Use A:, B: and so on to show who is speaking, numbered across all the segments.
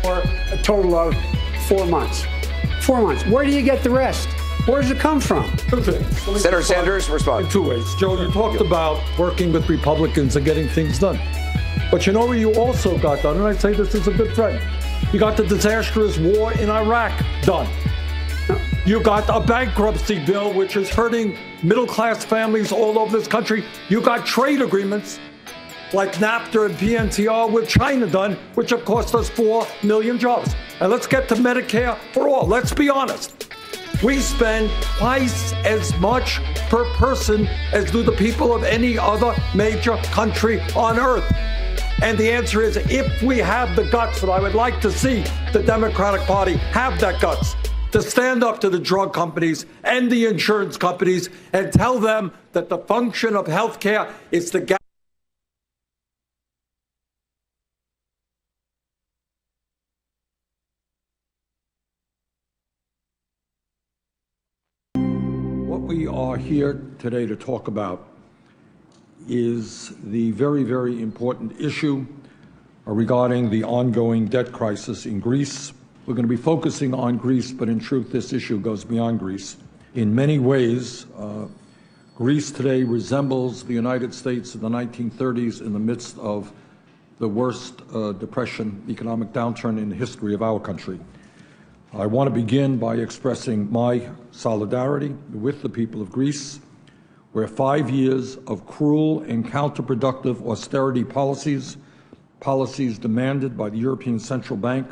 A: for a total of 4 months. 4 months. Where do you get the rest? Where does it come from?
B: Two things.
C: Senator Sanders, respond.
B: In two ways. Joe, you talked about working with Republicans and getting things done. But you know where you also got done, and I'd say this is a good friend. You got the disastrous war in Iraq done. You got a bankruptcy bill which is hurting middle-class families all over this country. You got trade agreements like NAFTA and PNTR with China done, which have cost us 4 million jobs. And let's get to Medicare for all. Let's be honest. We spend twice as much per person as do the people of any other major country on earth. And the answer is, if we have the guts, and I would like to see the Democratic Party have that guts, to stand up to the drug companies and the insurance companies and tell them that the function of health care is to get what we are here today to talk about is the very, very important issue regarding the ongoing debt crisis in Greece. We're going to be focusing on Greece, but in truth, this issue goes beyond Greece. In many ways, Greece today resembles the United States of the 1930s in the midst of the worst depression, economic downturn in the history of our country. I want to begin by expressing my solidarity with the people of Greece, where 5 years of cruel and counterproductive austerity policies demanded by the European Central Bank,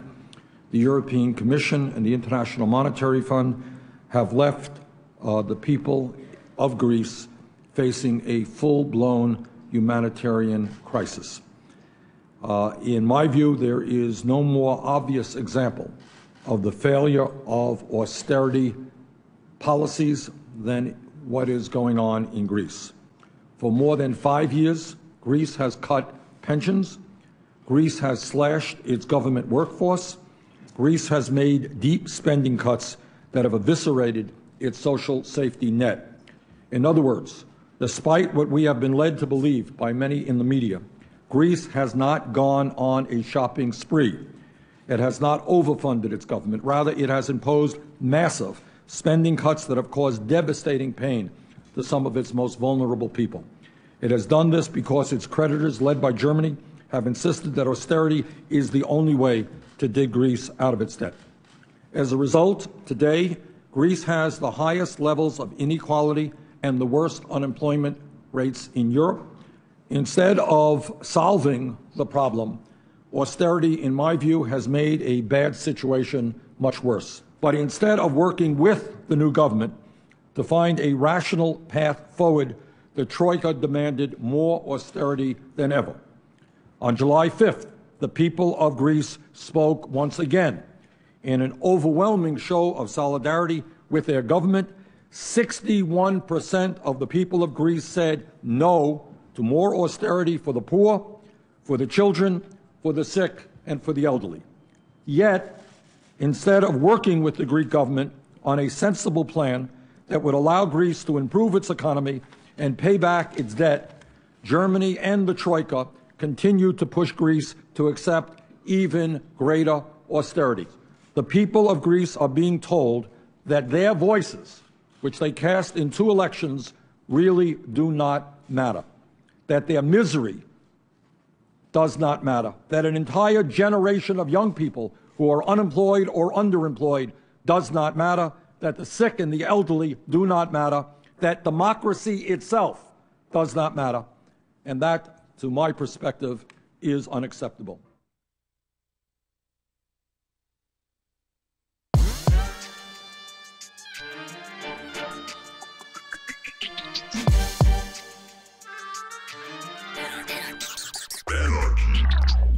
B: the European Commission, and the International Monetary Fund have left the people of Greece facing a full-blown humanitarian crisis. In my view, there is no more obvious example of the failure of austerity policies than what is going on in Greece. For more than 5 years, Greece has cut pensions. Greece has slashed its government workforce. Greece has made deep spending cuts that have eviscerated its social safety net. In other words, despite what we have been led to believe by many in the media, Greece has not gone on a shopping spree. It has not overfunded its government. Rather, it has imposed massive spending cuts that have caused devastating pain to some of its most vulnerable people. It has done this because its creditors, led by Germany, have insisted that austerity is the only way to dig Greece out of its debt. As a result, today, Greece has the highest levels of inequality and the worst unemployment rates in Europe. Instead of solving the problem, austerity, in my view, has made a bad situation much worse. But instead of working with the new government to find a rational path forward, the Troika demanded more austerity than ever. On July 5th, the people of Greece spoke once again in an overwhelming show of solidarity with their government. 61% of the people of Greece said no to more austerity for the poor, for the children, for the sick, and for the elderly. Yet, instead of working with the Greek government on a sensible plan that would allow Greece to improve its economy and pay back its debt, Germany and the Troika continue to push Greece to accept even greater austerity. The people of Greece are being told that their voices, which they cast in 2 elections, really do not matter, that their misery does not matter, that an entire generation of young people who are unemployed or underemployed does not matter, that the sick and the elderly do not matter, that democracy itself does not matter, and that, to my perspective, is unacceptable.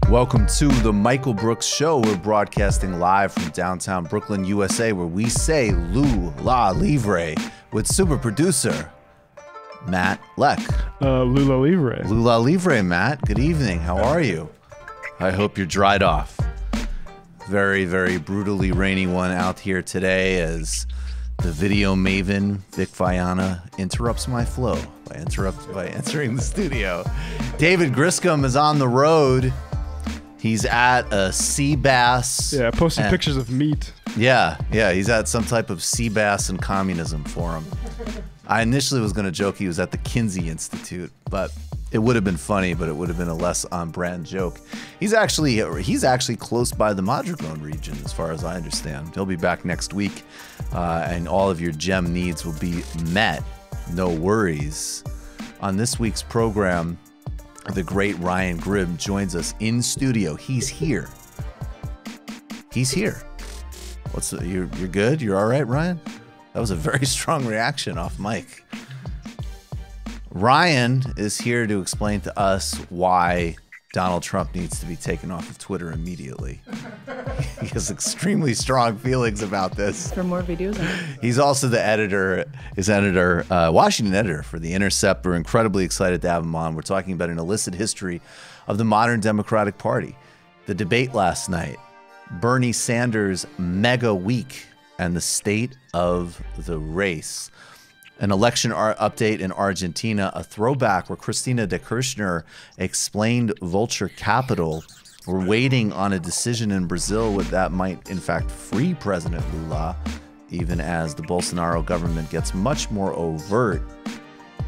D: Welcome to the Michael Brooks Show. We're broadcasting live from downtown Brooklyn, USA, where we say Lou La Livre with super producer Matt Leck.
E: Lula Livre.
D: Lula Livre, Matt. Good evening. How are you? I hope you're dried off. Very, very brutally rainy one out here today as the video maven Vic Viana interrupts my flow by entering the studio. David Griscom is on the road. He's at a sea bass.
C: Yeah, posting pictures of meat.
D: Yeah, he's at some type of sea bass and communism forum. I initially was going to joke he was at the Kinsey Institute, but it would have been funny, but it would have been a less on-brand joke. He's actually close by the Madrigal region, as far as I understand. He'll be back next week, and all of your gem needs will be met. No worries. On this week's program, the great Ryan Grimm joins us in studio. He's here. You're good? You're all right, Ryan? That was a very strong reaction off mic. Ryan is here to explain to us why Donald Trump needs to be taken off of Twitter immediately. He has extremely strong feelings about this.
E: For more videos.
D: He's also the Washington editor for The Intercept. We're incredibly excited to have him on. We're talking about an illicit history of the modern Democratic Party, the debate last night, Bernie Sanders' mega week, and the state of the race. An election update in Argentina, a throwback where Cristina de Kirchner explained vulture capital. We're waiting on a decision in Brazil that might, in fact, free President Lula, even as the Bolsonaro government gets much more overt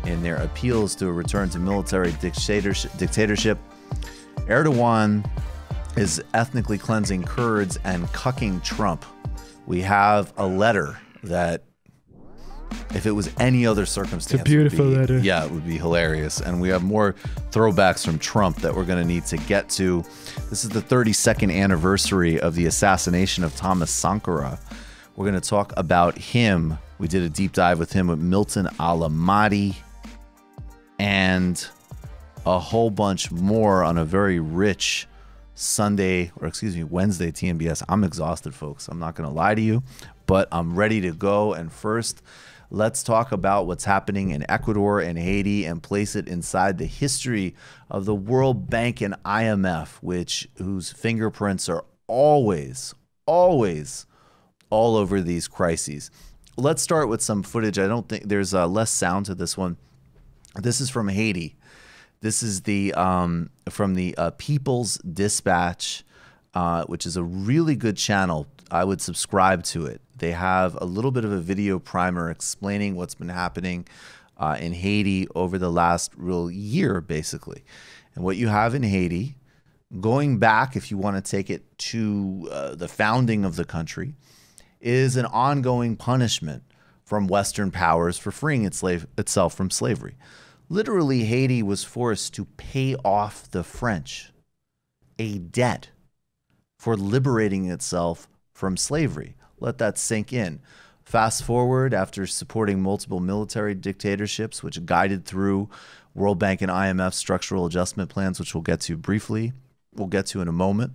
D: in their appeals to a return to military dictatorship. Erdogan is ethnically cleansing Kurds and cucking Trump. We have a letter that, if it was any other circumstance,
C: it's a beautiful letter.
D: Yeah, it would be hilarious. And we have more throwbacks from Trump that we're going to need to get to. This is the 32nd anniversary of the assassination of Thomas Sankara. We're going to talk about him. We did a deep dive with him with Milton Alamati and a whole bunch more on a very rich Wednesday TMBS. I'm exhausted, folks. I'm not going to lie to you, but I'm ready to go. And first, let's talk about what's happening in Ecuador and Haiti and place it inside the history of the World Bank and IMF, whose fingerprints are always all over these crises. Let's start with some footage. I don't think there's less sound to this one. This is from Haiti. This is from the People's Dispatch, which is a really good channel. I would subscribe to it. They have a little bit of a video primer explaining what's been happening in Haiti over the last real year, basically. And what you have in Haiti, going back, if you want to take it to the founding of the country, is an ongoing punishment from Western powers for freeing itself from slavery. Literally, Haiti was forced to pay off the French a debt for liberating itself from slavery. Let that sink in. Fast forward, after supporting multiple military dictatorships, which guided through World Bank and IMF structural adjustment plans, which we'll get to briefly, we'll get to in a moment.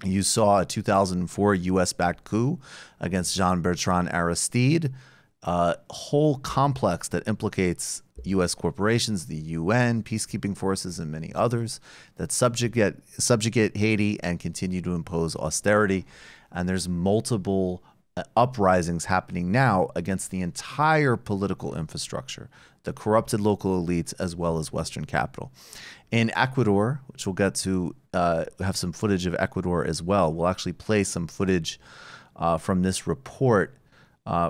D: You saw a 2004 U.S.-backed coup against Jean-Bertrand Aristide, a whole complex that implicates U.S. corporations, the UN, peacekeeping forces, and many others that subjugate Haiti and continue to impose austerity. And there's multiple uprisings happening now against the entire political infrastructure, the corrupted local elites, as well as Western capital. In Ecuador, which we'll get to, have some footage of Ecuador as well. We'll actually play some footage from this report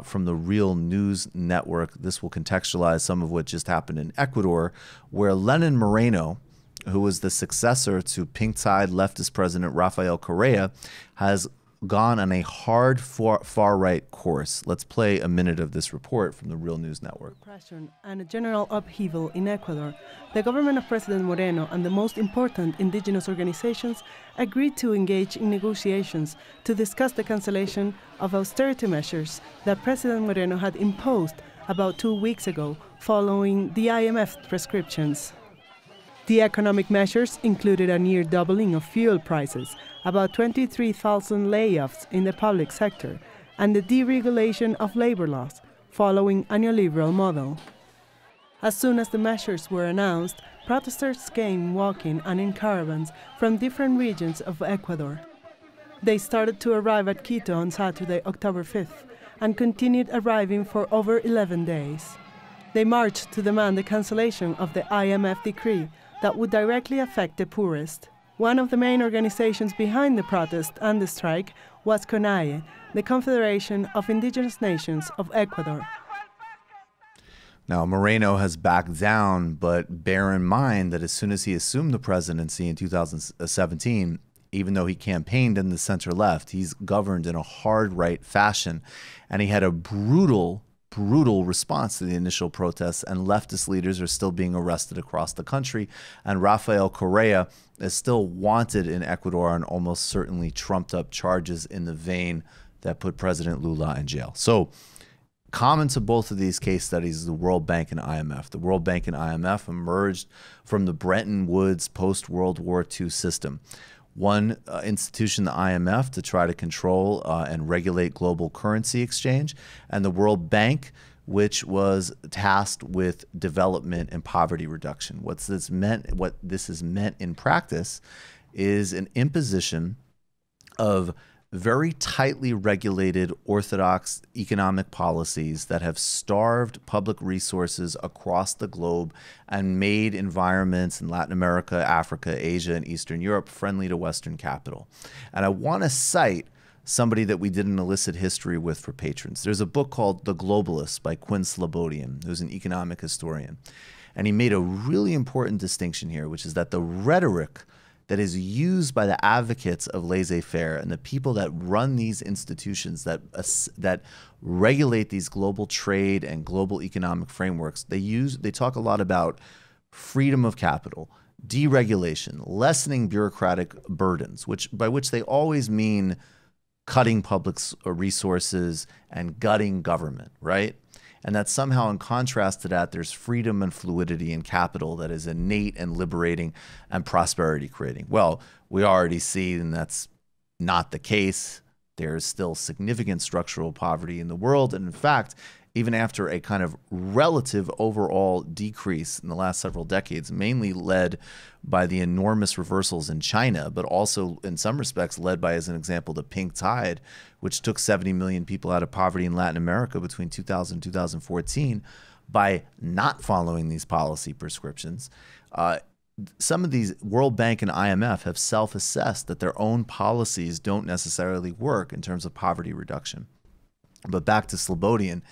D: from the Real News Network. This will contextualize some of what just happened in Ecuador, where Lenin Moreno, who was the successor to pink-tide leftist president Rafael Correa, has gone on a hard far-right course. Let's play a minute of this report from the Real News Network.
E: Repression and a general upheaval in Ecuador. The government of President Moreno and the most important indigenous organizations agreed to engage in negotiations to discuss the cancellation of austerity measures that President Moreno had imposed about 2 weeks ago following the IMF prescriptions. The economic measures included a near doubling of fuel prices, about 23,000 layoffs in the public sector, and the deregulation of labor laws, following a neoliberal model. As soon as the measures were announced, protesters came walking and in caravans from different regions of Ecuador. They started to arrive at Quito on Saturday, October 5th, and continued arriving for over 11 days. They marched to demand the cancellation of the IMF decree that would directly affect the poorest. One of the main organizations behind the protest and the strike was CONAIE, the Confederation of Indigenous Nations of Ecuador.
D: Now, Moreno has backed down, but bear in mind that as soon as he assumed the presidency in 2017, even though he campaigned in the center-left, he's governed in a hard-right fashion, and he had a brutal response to the initial protests, and leftist leaders are still being arrested across the country, and Rafael Correa is still wanted in Ecuador on almost certainly trumped-up charges in the vein that put President Lula in jail. So, common to both of these case studies is the World Bank and IMF. The World Bank and IMF emerged from the Bretton Woods post-World War II system. One institution, the IMF, to try to control and regulate global currency exchange, and the World Bank, which was tasked with development and poverty reduction. What this has meant in practice is an imposition of very tightly regulated orthodox economic policies that have starved public resources across the globe and made environments in Latin America, Africa, Asia, and Eastern Europe friendly to Western capital. And I want to cite somebody that we did an illicit history with for patrons. There's a book called The Globalist by Quinn, who's an economic historian. And he made a really important distinction here, which is that the rhetoric that is used by the advocates of laissez-faire and the people that run these institutions that regulate these global trade and global economic frameworks, they talk a lot about freedom of capital, deregulation, lessening bureaucratic burdens, by which they always mean cutting public resources and gutting government, right? And that somehow in contrast to that, there's freedom and fluidity in capital that is innate and liberating and prosperity creating. Well, we already see that that's not the case. There's still significant structural poverty in the world. And in fact, even after a kind of relative overall decrease in the last several decades, mainly led by the enormous reversals in China, but also in some respects led by, as an example, the pink tide, which took 70 million people out of poverty in Latin America between 2000 and 2014 by not following these policy prescriptions. Some of these World Bank and IMF have self-assessed that their own policies don't necessarily work in terms of poverty reduction. But back to Slobodan,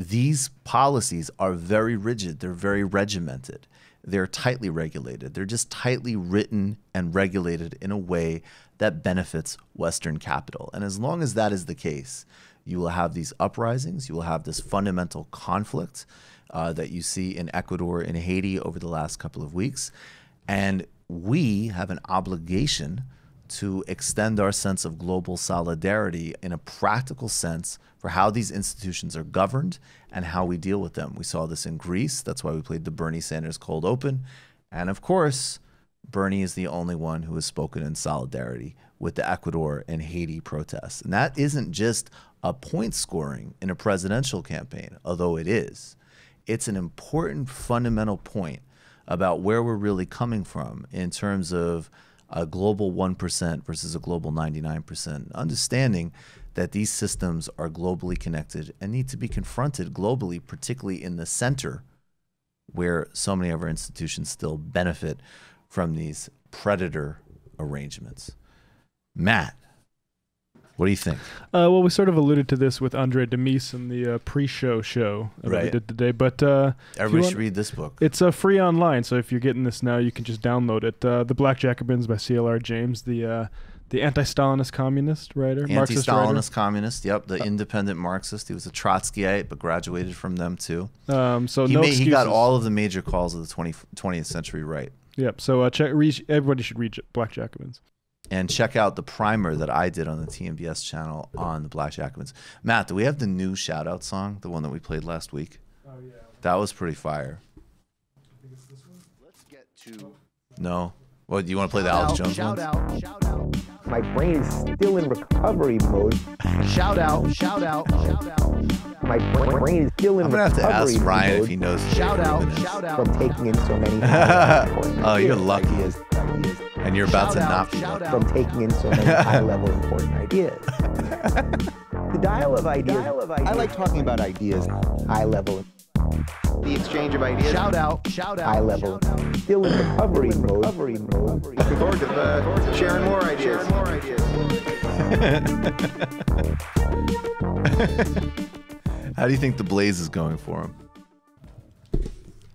D: these policies are very rigid. They're very regimented. They're tightly regulated. They're just tightly written and regulated in a way that benefits Western capital. And as long as that is the case, you will have these uprisings. You will have this fundamental conflict that you see in Ecuador and Haiti over the last couple of weeks. And we have an obligation to extend our sense of global solidarity in a practical sense for how these institutions are governed and how we deal with them. We saw this in Greece. That's why we played the Bernie Sanders cold open. And of course, Bernie is the only one who has spoken in solidarity with the Ecuador and Haiti protests. And that isn't just a point scoring in a presidential campaign, although it is. It's an important fundamental point about where we're really coming from in terms of a global 1% versus a global 99%, understanding that these systems are globally connected and need to be confronted globally, particularly in the center where so many of our institutions still benefit from these predator arrangements. Matt, what do you think?
C: Well, we sort of alluded to this with Andre Demise in the pre-show that we did today. But
D: everybody should read this book.
C: It's free online, so if you're getting this now, you can just download it. The Black Jacobins by C.L.R. James, the anti-Stalinist communist writer,
D: Anti-Stalinist communist, yep, the independent Marxist. He was a Trotskyite, but graduated from them too.
C: He
D: got all of the major calls of the 20th century right.
C: Yep. So everybody should read Black Jacobins.
D: And check out the primer that I did on the TMBS channel on the Black Jacobins. Matt, do we have the new shout-out song, the one that we played last week? Oh, yeah. That was pretty fire.
F: I think it's this one. Let's get to...
D: No? Well, do you want to play the Alex Jones
F: shout
D: one?
F: Shout out.
G: My brain is still in recovery mode.
F: Shout out.
G: My brain is still in recovery mode.
D: I'm going to have to ask Ryan if he knows.
F: Shout out.
G: From taking in so many important
D: Oh, you're
G: ideas.
D: lucky. And you're about to not be
F: shout
D: lucky.
F: out.
G: From taking in so many high-level important ideas. The dial of ideas. I like talking about ideas high level.
F: The exchange of ideas. Shout out.
G: High level. Still in recovery mode.
F: Looking forward to sharing more ideas.
D: How do you think the Blaze is going for him?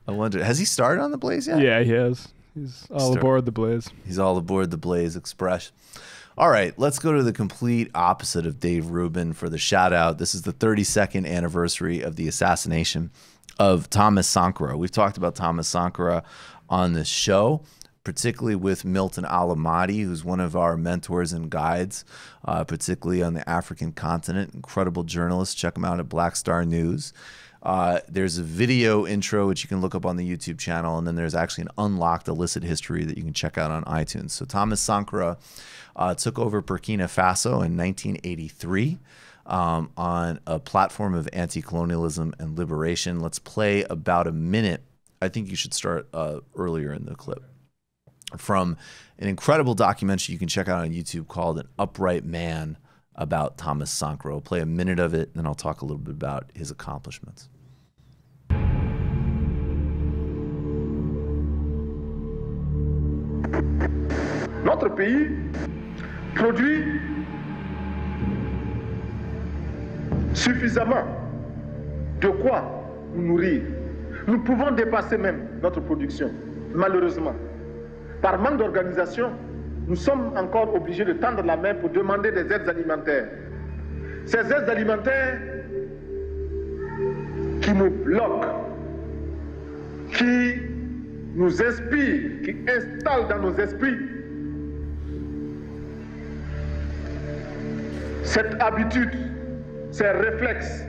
D: I wonder, has he started on the Blaze yet?
C: Yeah, he has. He's all aboard the Blaze.
D: He's all aboard the Blaze Express. All right, let's go to the complete opposite of Dave Rubin for the shout out. This is the 32nd anniversary of the assassination of Thomas Sankara. We've talked about Thomas Sankara on this show, particularly with Milton Alamati, who's one of our mentors and guides, particularly on the African continent. Incredible journalist. Check him out at Black Star News. There's a video intro which you can look up on the YouTube channel, and then there's actually an unlocked illicit history that you can check out on iTunes. So Thomas Sankara took over Burkina Faso in 1983 on a platform of anti-colonialism and liberation. Let's play about a minute. I think you should start earlier in the clip, from an incredible documentary you can check out on YouTube called An Upright Man about Thomas Sankara. I'll play a minute of it, and then I'll talk a little bit about his accomplishments.
H: Notre pays produit suffisamment de quoi nous nourrir. Nous pouvons dépasser même notre production, malheureusement. Par manque d'organisation, nous sommes encore obligés de tendre la main pour demander des aides alimentaires. Ces aides alimentaires qui nous bloquent, qui nous inspirent, qui installent dans nos esprits cette habitude, ces réflexes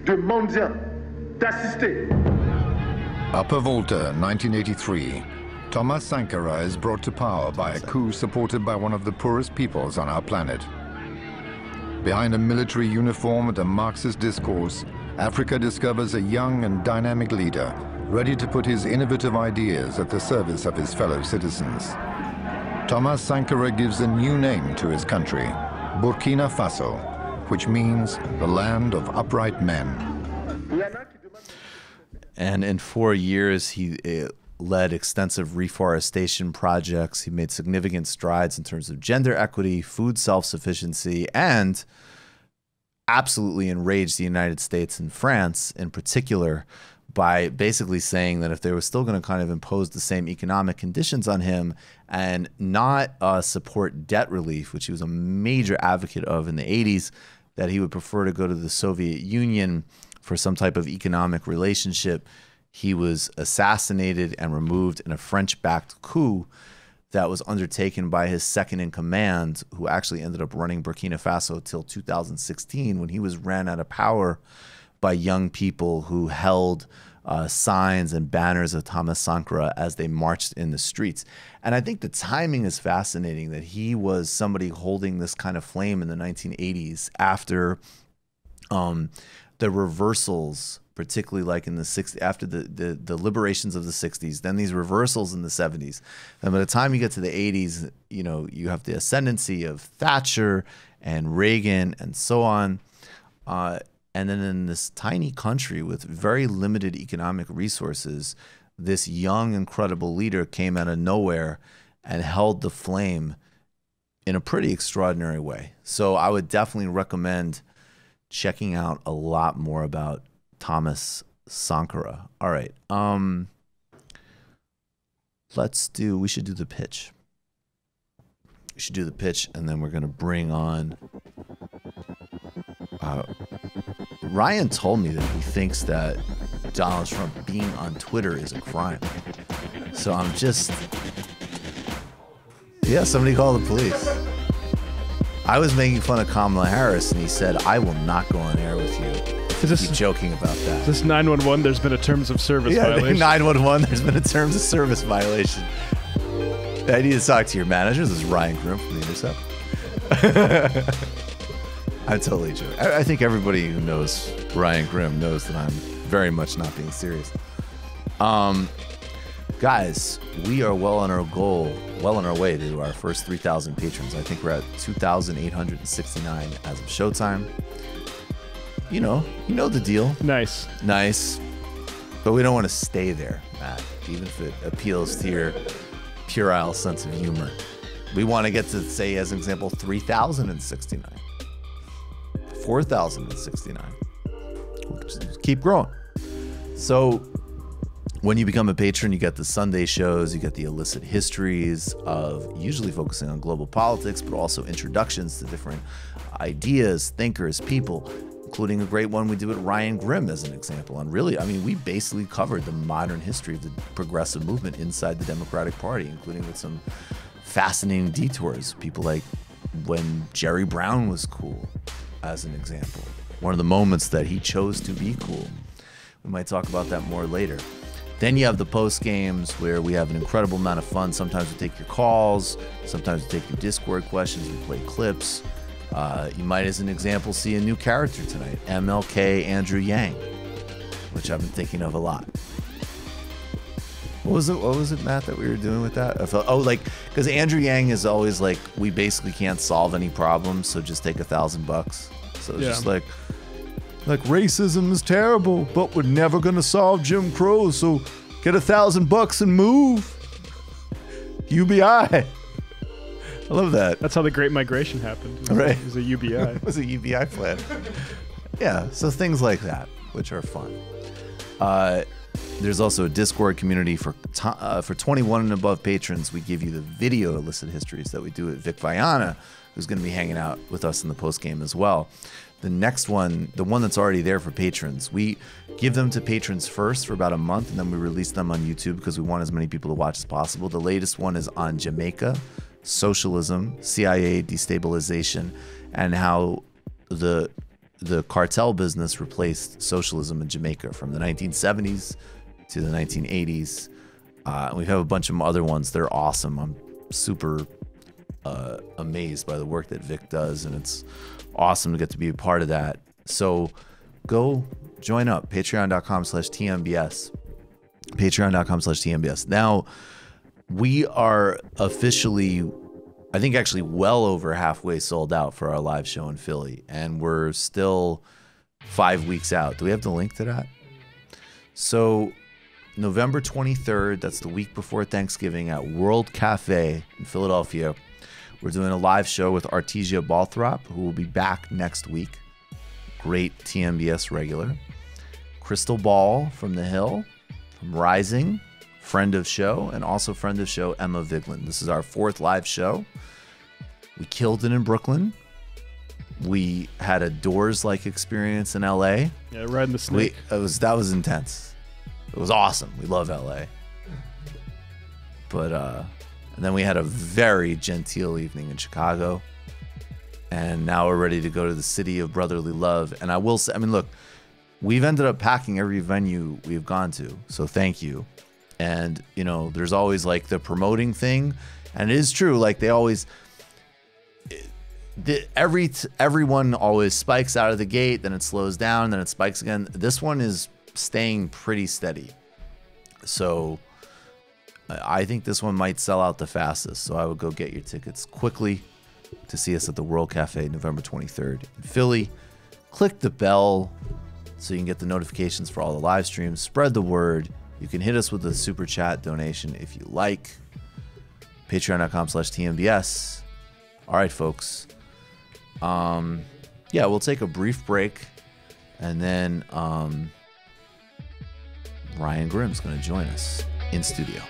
H: de mendiant, d'assister.
I: Upper Volta, 1983. Thomas Sankara is brought to power by a coup supported by one of the poorest peoples on our planet. Behind a military uniform and a Marxist discourse, Africa discovers a young and dynamic leader, ready to put his innovative ideas at the service of his fellow citizens. Thomas Sankara gives a new name to his country, Burkina Faso, which means the land of upright men.
D: And in 4 years, he led extensive reforestation projects. He made significant strides in terms of gender equity, food self-sufficiency, and absolutely enraged the United States and France in particular by basically saying that if they were still going to kind of impose the same economic conditions on him and not support debt relief, which he was a major advocate of in the 80s, that he would prefer to go to the Soviet Union for some type of economic relationship. He was assassinated and removed in a French-backed coup that was undertaken by his second-in-command, who actually ended up running Burkina Faso till 2016, when he was ran out of power by young people who held signs and banners of Thomas Sankara as they marched in the streets. And I think the timing is fascinating, that he was somebody holding this kind of flame in the 1980s after the reversals, particularly like in the 60s, after the liberations of the 60s, then these reversals in the 70s. And by the time you get to the 80s, you know, you have the ascendancy of Thatcher and Reagan and so on. And then in this tiny country with very limited economic resources, this young, incredible leader came out of nowhere and held the flame in a pretty extraordinary way. So I would definitely recommend checking out a lot more about Thomas Sankara. All right. We should do the pitch. We should do the pitch, and then we're going to bring on Ryan told me that he thinks that Donald Trump being on Twitter is a crime. So I'm just... Yeah, somebody call the police. I was making fun of Kamala Harris, and he said, I will not go on air with you. He's joking about that.
C: Is this 911? There's been a terms of service violation.
D: 911, there's been a terms of service violation. I need to talk to your manager. This is Ryan Grimm from The Intercept. I'm totally joking. I think everybody who knows Ryan Grimm knows that I'm very much not being serious. Guys, we are well on our goal, well on our way to our first 3,000 patrons. I think we're at 2,869 as of showtime. You know the deal.
C: Nice.
D: But we don't want to stay there, Matt, even if it appeals to your puerile sense of humor. We want to get to, say, as an example, 3,069, 4,069. We'll just keep growing. So when you become a patron, you get the Sunday shows, you get the illicit histories of usually focusing on global politics, but also introductions to different ideas, thinkers, people, including a great one we did with Ryan Grimm as an example. And really, I mean, we basically covered the modern history of the progressive movement inside the Democratic Party, including with some fascinating detours. People like when Jerry Brown was cool, as an example. One of the moments that he chose to be cool. We might talk about that more later. Then you have the post games where we have an incredible amount of fun. Sometimes we take your calls. Sometimes we take your Discord questions. We play clips. You might, as an example, see a new character tonight, MLK Andrew Yang, which I've been thinking of a lot. What was it, Matt, that we were doing with that? I felt, because Andrew Yang is always like, we basically can't solve any problems, so just take $1,000. So it's just like racism is terrible, but we're never gonna solve Jim Crow, so get $1,000 and move. UBI. I love that.
C: That's how the Great Migration happened.
D: Right.
C: It was a UBI.
D: It was a UBI plan. Yeah, so things like that, which are fun. There's also a Discord community for 21 and above patrons. We give you the video illicit histories that we do with Vic Viana, who's going to be hanging out with us in the post game as well. The next one, the one that's already there for patrons, we give them to patrons first for about a month, and then we release them on YouTube because we want as many people to watch as possible. The latest one is on Jamaica, socialism, CIA destabilization, and how the cartel business replaced socialism in Jamaica from the 1970s to the 1980s. We have a bunch of other ones. They're awesome. I'm super amazed by the work that Vic does, and it's awesome to get to be a part of that. So go join up. Patreon.com/TMBS. Patreon.com/TMBS. Now, we are officially, I think actually well over halfway sold out for our live show in Philly, and we're still 5 weeks out. Do we have the link to that? So November 23rd, that's the week before Thanksgiving, at World Cafe in Philadelphia, we're doing a live show with Artesia Balthrop, who will be back next week. Great TMBS regular. Crystal Ball from The Hill, from Rising, friend of show, and also friend of show Emma Vigeland. This is our 4th live show. We killed it in Brooklyn. We had a Doors-like experience in LA.
C: Yeah, riding the snake.
D: That was intense. It was awesome. We love LA. But and then we had a very genteel evening in Chicago. And now we're ready to go to the city of brotherly love. And I will say, I mean, look, we've ended up packing every venue we've gone to. So thank you. And, you know, there's always like the promoting thing. And it is true. Like they always, everyone always spikes out of the gate. Then it slows down. Then it spikes again. This one is staying pretty steady. So I think this one might sell out the fastest. So I would go get your tickets quickly to see us at the World Cafe November 23rd in Philly. Click the bell so you can get the notifications for all the live streams. Spread the word. You can hit us with a super chat donation if you like. Patreon.com/TMBS. All right, folks. Yeah, we'll take a brief break, and then Ryan Grimm's going to join us in studio.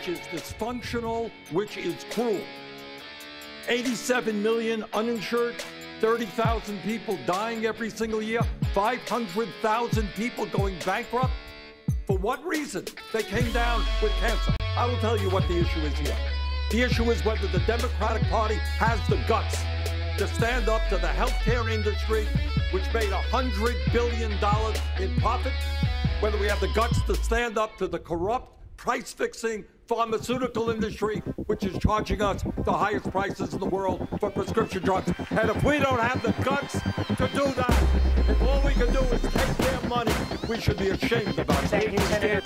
B: which is dysfunctional, which is cruel. 87 million uninsured, 30,000 people dying every single year, 500,000 people going bankrupt. For what reason? They came down with cancer. I will tell you what the issue is here. The issue is whether the Democratic Party has the guts to stand up to the healthcare industry, which made $100 billion in profit, whether we have the guts to stand up to the corrupt, price-fixing pharmaceutical industry, which is charging us the highest prices in the world for prescription drugs. And if we don't have the guts to do that, if all we can do is take their money, we should be ashamed about it.
G: Thank you, Senator.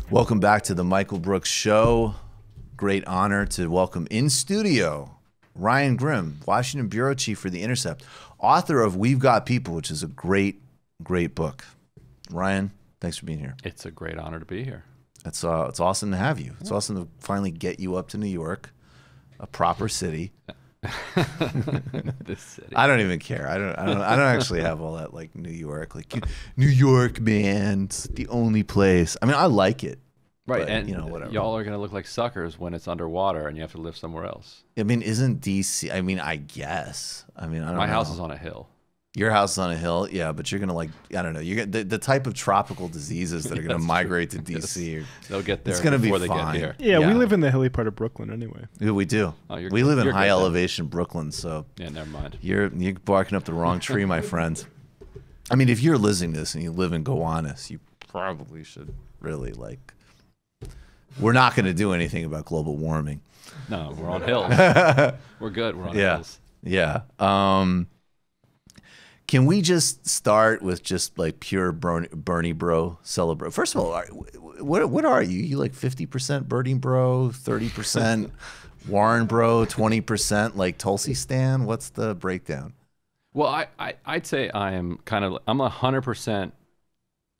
D: Welcome back to the Michael Brooks Show. Great honor to welcome in studio Ryan Grim, Washington Bureau Chief for The Intercept, author of We've Got People, which is a great, great book. Ryan, thanks for being here.
J: It's a great honor to be here.
D: It's awesome to have you. It's awesome to finally get you up to New York, a proper city.
J: This city.
D: I don't even care. I don't actually have all that like New York, New York, man. It's the only place. I mean, I like it.
J: Right,
D: but,
J: and
D: you know, whatever.
J: Y'all are gonna look like suckers when it's underwater and you have to live somewhere else.
D: I mean, isn't DC? I mean, I guess. I mean, I don't know.
J: My house is on a hill.
D: Your house is on a hill, yeah, but you're gonna I don't know. You get the type of tropical diseases that are gonna migrate to DC.
J: They'll get there.
D: It's gonna
J: before
D: be
J: they
D: fine.
J: get here.
C: Yeah, we live in the hilly part of Brooklyn anyway.
D: Yeah, we do.
J: Oh,
D: we live in
J: you're
D: high
J: good,
D: elevation Brooklyn, so
J: yeah, never mind.
D: You're barking up the wrong tree, my friend. I mean, if you're listening to this and you live in Gowanus, you probably should really like. We're not going to do anything about global warming.
J: No, we're on hills. We're good. We're on hills.
D: Yeah. Can we just start with just like pure Bernie bro celebrate? First of all, what are you? You like 50% Bernie bro, 30% Warren bro, 20% like Tulsi Stan? What's the breakdown?
J: Well, I'd say I'm 100%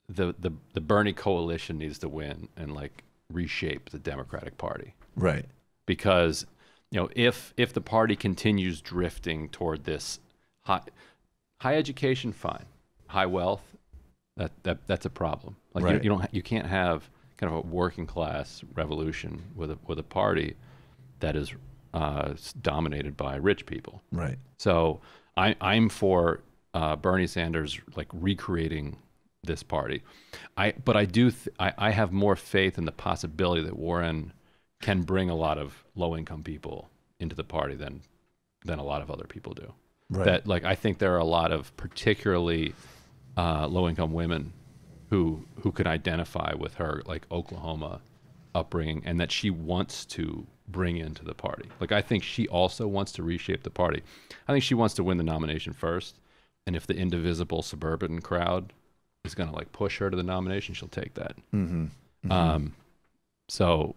J: the Bernie coalition needs to win and like reshape the Democratic Party.
D: Right.
J: Because, you know, if the party continues drifting toward this high education, fine. High wealth, that's a problem. Like
D: right.
J: you can't have kind of a working class revolution with a party that is dominated by rich people.
D: Right.
J: So I'm for Bernie Sanders like recreating this party. But I have more faith in the possibility that Warren can bring a lot of low-income people into the party than a lot of other people do.
D: Right.
J: That like I think there are a lot of particularly low-income women who could identify with her like Oklahoma upbringing, and that she wants to bring into the party. Like I think she also wants to reshape the party. I think she wants to win the nomination first, and if the indivisible suburban crowd is going to like push her to the nomination, she'll take that.
D: Mm-hmm. Mm-hmm.
J: So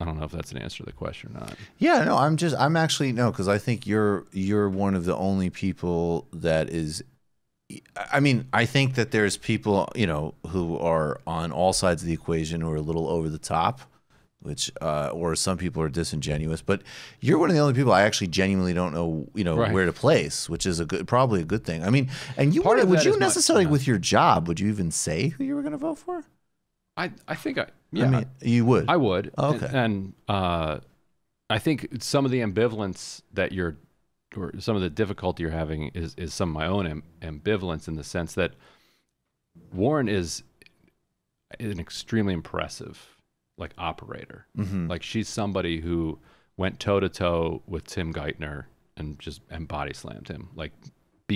J: I don't know if that's an answer to the question or not.
D: Yeah, no, I'm actually no, because I think you're one of the only people that is. I mean, I think that there's people, you know, who are on all sides of the equation who are a little over the top, which or some people are disingenuous. But you're one of the only people I actually genuinely don't know, you know,
J: right.
D: where to place, which is probably a good thing. I mean, and would you necessarily with your job, would you even say who you were going to vote for?
J: I think yeah.
D: I mean, you would.
J: I would.
D: Oh, okay.
J: And I think some of the ambivalence that or some of the difficulty you're having is some of my own ambivalence, in the sense that Warren is an extremely impressive like operator.
D: Mm-hmm.
J: Like she's somebody who went toe to toe with Tim Geithner and body slammed him. Like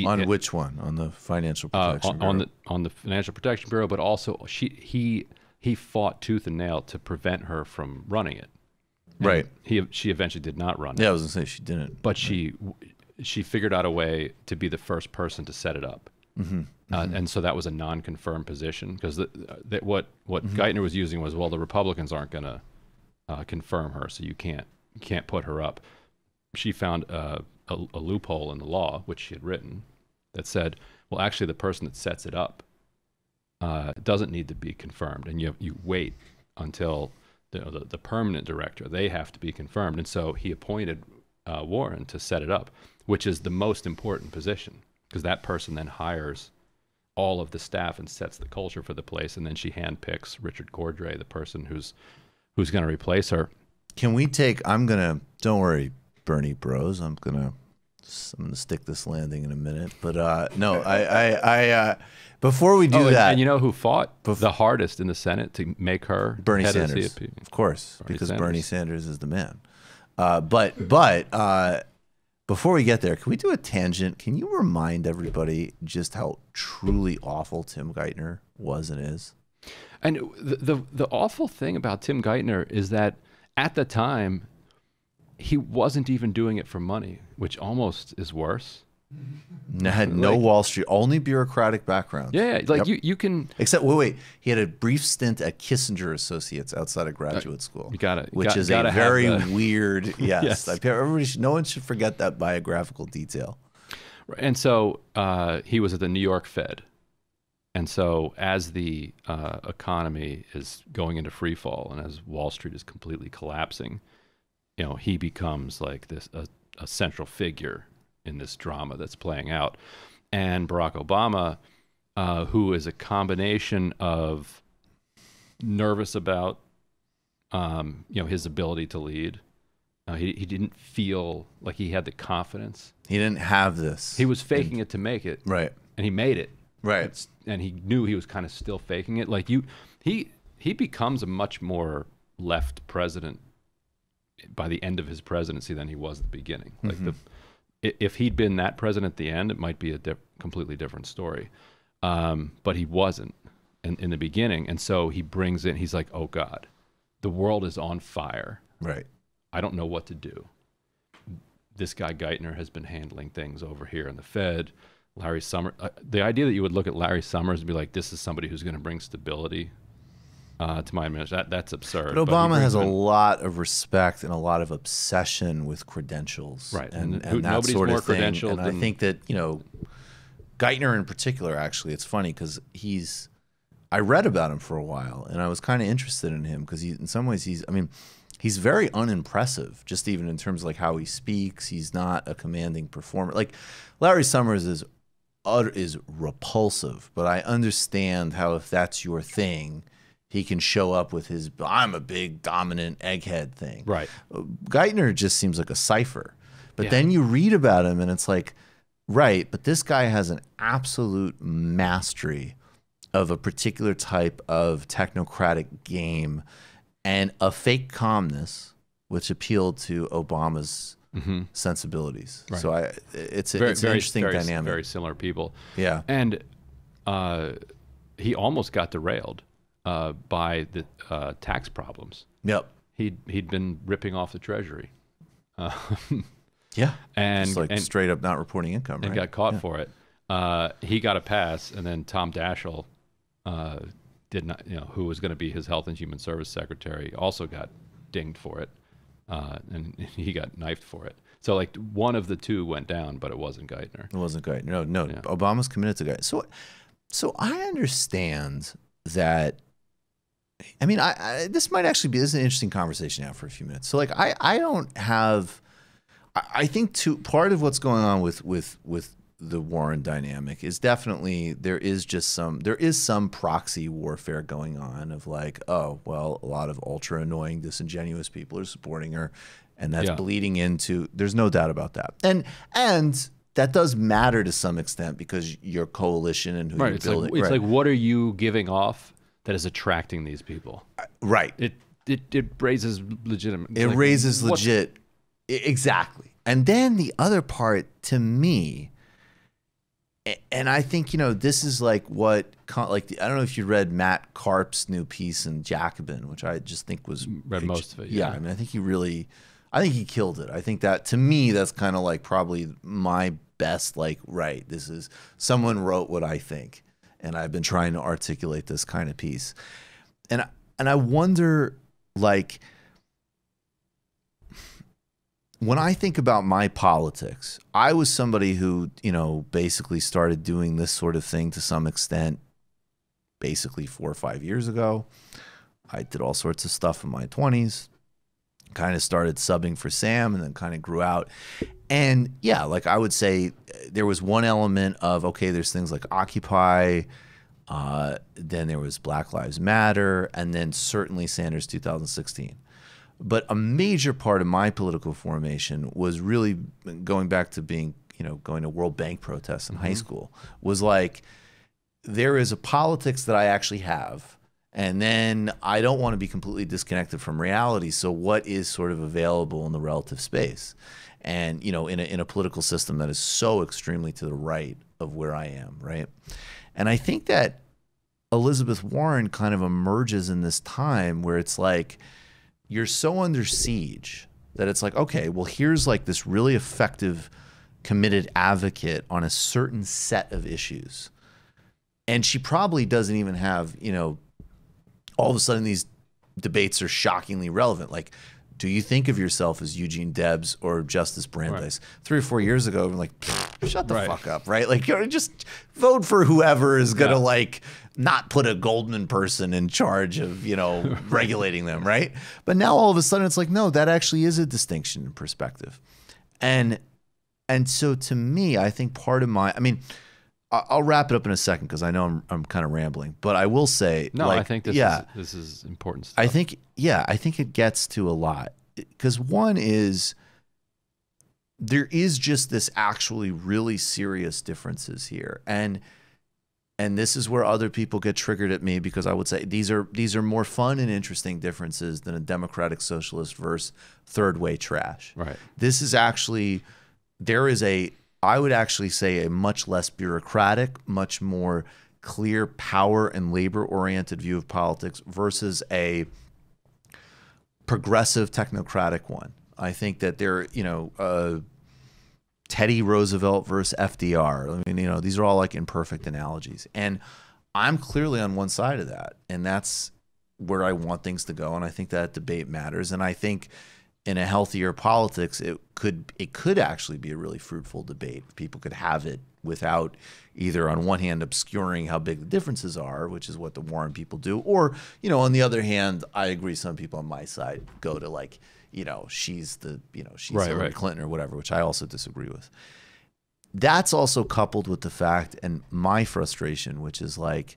D: on which one? On the Financial Protection Bureau?
J: On the Financial Protection Bureau, but also he fought tooth and nail to prevent her from running it. And
D: right.
J: She eventually did not run it.
D: Yeah, I was gonna say she didn't.
J: But she figured out a way to be the first person to set it up.
D: Mm-hmm. Mm-hmm.
J: And so that was a non-confirmed position, because what
D: mm-hmm.
J: Geithner was using was, well, the Republicans aren't going to confirm her, so you can't put her up. She found a loophole in the law, which she had written, that said, well, actually the person that sets it up doesn't need to be confirmed, and you wait until the permanent director, they have to be confirmed. And so he appointed Warren to set it up, which is the most important position, because that person then hires all of the staff and sets the culture for the place, and then she handpicks Richard Cordray, the person who's going to replace her.
D: Can we take? Don't worry, Bernie Bros. I'm gonna stick this landing in a minute. But no, I before we do that,
J: and you know who fought the hardest in the Senate to make her
D: Bernie
J: head
D: Sanders,
J: of the CFP?
D: Of course, because Bernie Sanders is the man. But before we get there, can we do a tangent? Can you remind everybody just how truly awful Tim Geithner was and is?
J: And the awful thing about Tim Geithner is that at the time, he wasn't even doing it for money, which almost is worse.
D: Had no Wall Street, only bureaucratic background.
J: Yeah, like you can.
D: Except wait, he had a brief stint at Kissinger Associates outside of graduate school.
J: Which
D: is a very weird. Yes,
J: yes.
D: No one should forget that biographical detail.
J: And so he was at the New York Fed, and so as the economy is going into free fall and as Wall Street is completely collapsing, you know, he becomes like this a central figure in this drama that's playing out. And Barack Obama, who is a combination of nervous about his ability to lead, he didn't feel like he had the confidence.
D: He didn't have this.
J: He was faking it to make it,
D: right?
J: And he made it,
D: right?
J: And he knew he was kind of still faking it. Like he becomes a much more left president by the end of his presidency than he was at the beginning.
D: Mm-hmm.
J: Like if he'd been that president at the end, it might be a completely different story. But he wasn't in the beginning. And so he brings in, he's like, oh God, the world is on fire.
D: Right.
J: I don't know what to do. This guy Geithner has been handling things over here in the Fed. Larry Summers, the idea that you would look at Larry Summers and be like, this is somebody who's going to bring stability to my administration, that's absurd.
D: But Obama has a lot of respect and a lot of obsession with credentials,
J: right?
D: And that sort of thing. And I think that Geithner in particular, actually, it's funny because he's I read about him for a while, and I was kind of interested in him because in some ways he's very unimpressive, just even in terms of like how he speaks. He's not a commanding performer. Like Larry Summers is repulsive, but I understand how if that's your thing, he can show up with his "I'm a big dominant egghead" thing.
J: Right.
D: Geithner just seems like a cipher, but then you read about him, and it's like, right, but this guy has an absolute mastery of a particular type of technocratic game and a fake calmness, which appealed to Obama's sensibilities.
J: Right.
D: So it's an interesting dynamic.
J: Very similar people.
D: Yeah.
J: And he almost got derailed by the tax problems.
D: Yep.
J: He'd been ripping off the Treasury.
D: Yeah.
J: And
D: just like straight up not reporting income,
J: and got caught for it. He got a pass, and then Tom Daschle did not, who was going to be his Health and Human Service Secretary, also got dinged for it, and he got knifed for it. So like one of the two went down, but it wasn't Geithner.
D: It wasn't Geithner. No. Yeah. Obama's committed to Geithner. So I understand that. I mean, this might actually be, this is an interesting conversation now for a few minutes. So like I don't have. I think part of what's going on with the Warren dynamic is definitely there is some proxy warfare going on of like, oh, well, a lot of ultra annoying, disingenuous people are supporting her, and that's bleeding into. There's no doubt about that, and that does matter to some extent because your coalition and who you're building.
J: It's like, what are you giving off that is attracting these people?
D: Right.
J: It raises legitimate.
D: It raises legit. Exactly. And then the other part to me, and I think, this is like I don't know if you read Matt Karp's new piece in Jacobin, which I just think was
J: read most of it.
D: Yeah. I mean, I think he killed it. I think that to me, that's kind of like probably my best, like, right, this is someone wrote what I think. And I've been trying to articulate this kind of piece. And I wonder, like, when I think about my politics, I was somebody who, basically started doing this sort of thing to some extent, basically 4 or 5 years ago. I did all sorts of stuff in my 20s, kind of started subbing for Sam and then kind of grew out. And yeah, like I would say there was one element of, okay, there's things like Occupy, then there was Black Lives Matter, and then certainly Sanders 2016. But a major part of my political formation was really going back to being, going to World Bank protests in high school, was like, there is a politics that I actually have, and then I don't want to be completely disconnected from reality. So what is sort of available in the relative space? And, in a political system that is so extremely to the right of where I am, right? And I think that Elizabeth Warren kind of emerges in this time where it's like, you're so under siege that it's like, okay, well, here's like this really effective, committed advocate on a certain set of issues. And she probably doesn't even have, all of a sudden these debates are shockingly relevant. Like, do you think of yourself as Eugene Debs or Justice Brandeis? Right. 3 or 4 years ago, I'm like, shut the fuck up, right? Like, just vote for whoever is going to like not put a Goldman person in charge of, regulating them, right? But now all of a sudden it's like, no, that actually is a distinction in perspective. And so to me, I think part of I'll wrap it up in a second because I know I'm kind of rambling, but I will say,
J: no,
D: like,
J: I think this is important stuff.
D: I think it gets to a lot because one is there is just this actually really serious differences here. And this is where other people get triggered at me because I would say these are more fun and interesting differences than a democratic socialist versus third way trash.
J: Right.
D: This is actually, I would actually say a much less bureaucratic, much more clear power and labor oriented view of politics versus a progressive technocratic one. I think that Teddy Roosevelt versus FDR. I mean, these are all like imperfect analogies. And I'm clearly on one side of that. And that's where I want things to go. And I think that debate matters. And I think in a healthier politics, it could actually be a really fruitful debate. People could have it without either on one hand obscuring how big the differences are, which is what the Warren people do, or, you know, on the other hand, I agree some people on my side go to like, you know, she's Hillary Clinton or whatever, which I also disagree with. That's also coupled with the fact, and my frustration, which is like,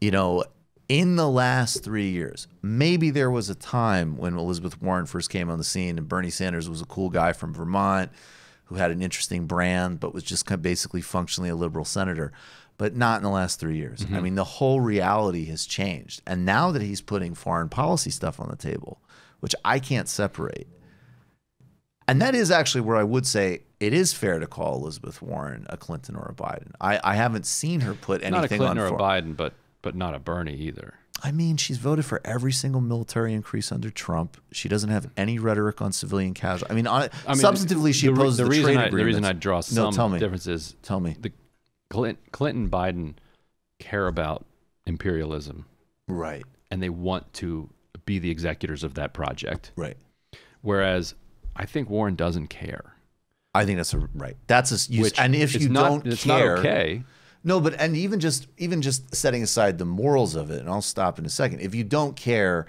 D: you know, in the last 3 years, maybe there was a time when Elizabeth Warren first came on the scene and Bernie Sanders was a cool guy from Vermont who had an interesting brand, but was just kind of basically functionally a liberal senator, but not in the last 3 years. I mean, the whole reality has changed. And now that he's putting foreign policy stuff on the table, which I can't separate, and that is actually where I would say it is fair to call Elizabeth Warren a Clinton or a Biden. I haven't seen her put anything on.
J: Not a Clinton or a Biden, but not a Bernie either.
D: I mean, she's voted for every single military increase under Trump. She doesn't have any rhetoric on civilian casualty. I mean, substantively, she opposes the trade agreements.
J: The reason I draw some differences.
D: Tell me.
J: The Clinton, Biden care about imperialism.
D: Right.
J: And they want to be the executors of that project.
D: Right.
J: Whereas I think Warren doesn't care.
D: I think that's right. That's a
J: which,
D: and if you don't care,
J: it's not okay.
D: No, but and even just setting aside the morals of it, and I'll stop in a second. If you don't care,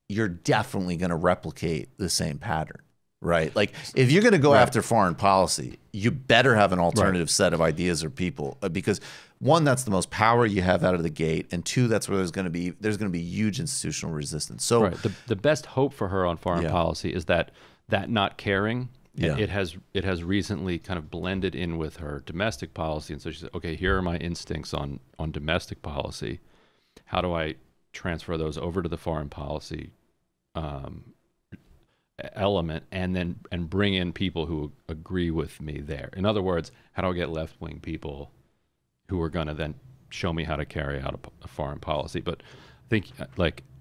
D: you're definitely going to replicate the same pattern, right? Like if you're going to go after foreign policy, you better have an alternative set of ideas or people, because one, that's the most power you have out of the gate, and two, that's where there's going to be huge institutional resistance. So
J: the best hope for her on foreign policy is that not caring.
D: Yeah.
J: It has recently kind of blended in with her domestic policy, and so she said, okay, here are my instincts on domestic policy. How do I transfer those over to the foreign policy element, and bring in people who agree with me there? In other words, how do I get left-wing people who are going to then show me how to carry out a foreign policy? But I think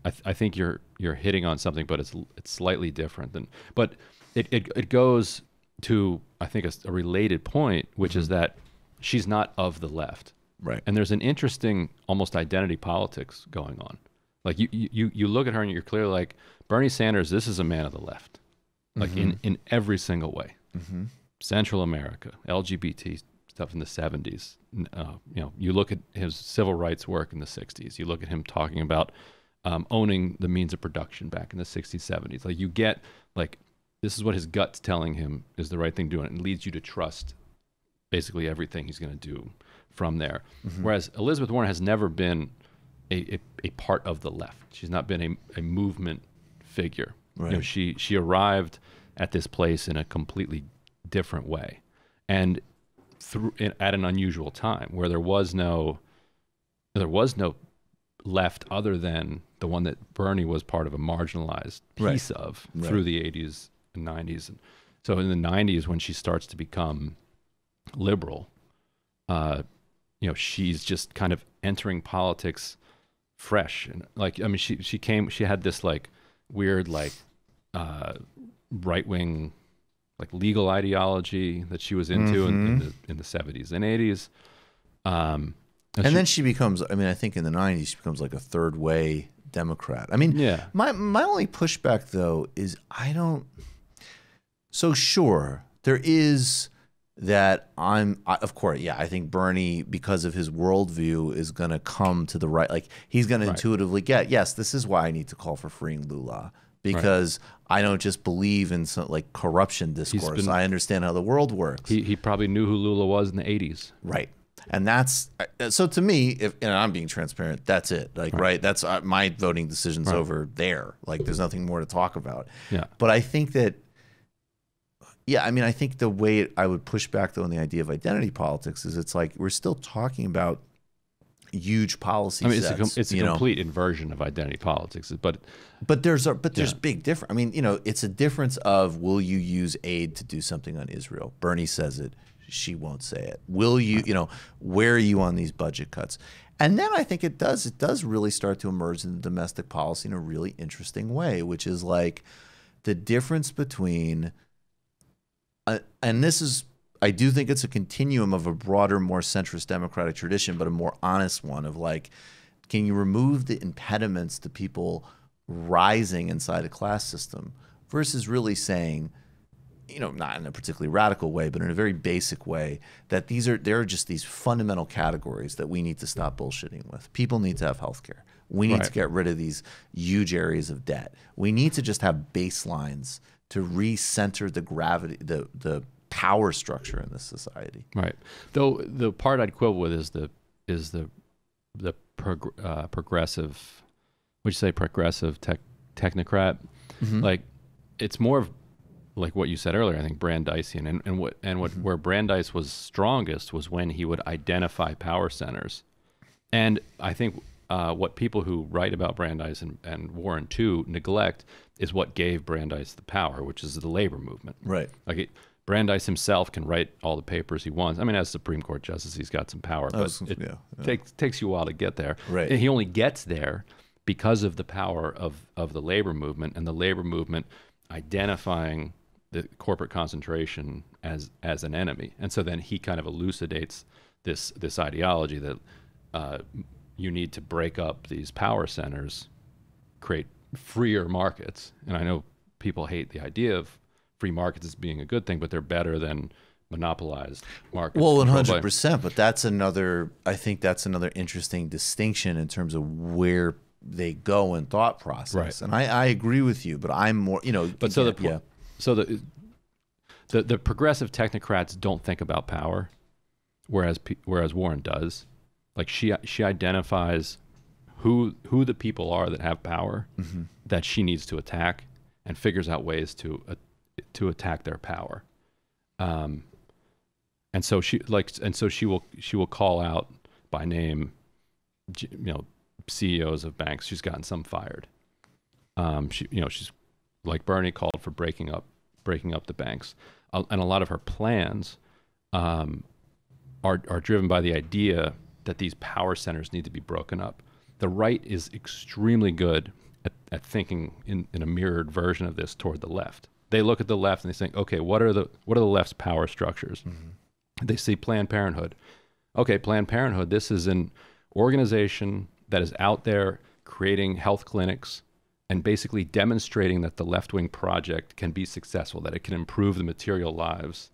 J: I think you're hitting on something, but it's slightly different than. But it goes to, I think, a related point, which is that she's not of the left,
D: right?
J: And there's an interesting almost identity politics going on. Like you look at her and you're clearly like, Bernie Sanders, this is a man of the left, like in every single way. Central America, LGBT stuff in the 70s. You know, you look at his civil rights work in the 60s. You look at him talking about owning the means of production back in the 60s, 70s. Like you get like, this is what his gut's telling him is the right thing to do, and it leads you to trust basically everything he's going to do from there. Whereas Elizabeth Warren has never been a part of the left. She's not been a movement figure.
D: Right.
J: You know, she arrived at this place in a completely different way, and at an unusual time where there was no left other than the one that Bernie was part of a marginalized piece of through the 80s and 90s. And so in the 90s, when she starts to become liberal, you know, she's just kind of entering politics fresh. And like, I mean, she had this like weird, like right-wing, like legal ideology that she was into in the 70s and 80s. And
D: then she becomes, I mean, I think in the 90s, she becomes like a third way Democrat. I mean, my only pushback though is so sure, there is that of course, I think Bernie, because of his worldview, is going to come to the right. Like he's going to intuitively get, yes, this is why I need to call for freeing Lula, because I don't just believe in some like corruption discourse. I understand how the world works.
J: He probably knew who Lula was in the 80s.
D: Right. And that's, so to me, and I'm being transparent, that's it. Like, that's my voting decision's over there. Like, there's nothing more to talk about.
J: Yeah.
D: But I think that, I mean, I think the way I would push back, though, on the idea of identity politics is it's like we're still talking about huge policy sets.
J: It's a complete inversion of identity politics. But
D: there's big difference. I mean, you know, it's a difference of, will you use aid to do something on Israel? Bernie says it. She won't say it. Will you, you know, where are you on these budget cuts? And then I think it does really start to emerge in domestic policy in a really interesting way, which is like the difference between, and this is, I do think it's a continuum of a broader, more centrist democratic tradition, but a more honest one of like, can you remove the impediments to people rising inside a class system versus really saying, not in a particularly radical way, but in a very basic way, that there are just these fundamental categories that we need to stop bullshitting with. People need to have health care. We need to get rid of these huge areas of debt. We need to just have baselines to recenter the gravity, the power structure in this society.
J: Right. Though the part I'd quibble with is the progressive, would you say progressive technocrat? Like, it's more of like what you said earlier, I think Brandeisian, where Brandeis was strongest was when he would identify power centers. And I think what people who write about Brandeis and Warren too neglect is what gave Brandeis the power, which is the labor movement.
D: Right.
J: Like Brandeis himself can write all the papers he wants. I mean, as Supreme Court justice, he's got some power, but it takes you a while to get there.
D: Right.
J: And he only gets there because of the power of the labor movement, and the labor movement identifying the corporate concentration as an enemy. And so then he kind of elucidates this ideology that you need to break up these power centers, create freer markets. And I know people hate the idea of free markets as being a good thing, but they're better than monopolized markets.
D: Well, 100%, but I think that's another interesting distinction in terms of where they go in thought process.
J: Right.
D: And I agree with you, but I'm more,
J: But so the progressive technocrats don't think about power, whereas Warren does. Like she identifies who the people are that have power that she needs to attack, and figures out ways to attack their power. And so she will call out by name, CEOs of banks. She's gotten some fired. She's like Bernie called for breaking up the banks, and a lot of her plans are driven by the idea that these power centers need to be broken up. The right is extremely good at thinking in a mirrored version of this toward the left. They look at the left and they think, okay, what are the left's power structures? They see Planned Parenthood. Okay, Planned Parenthood, this is an organization that is out there creating health clinics and basically demonstrating that the left-wing project can be successful, that it can improve the material lives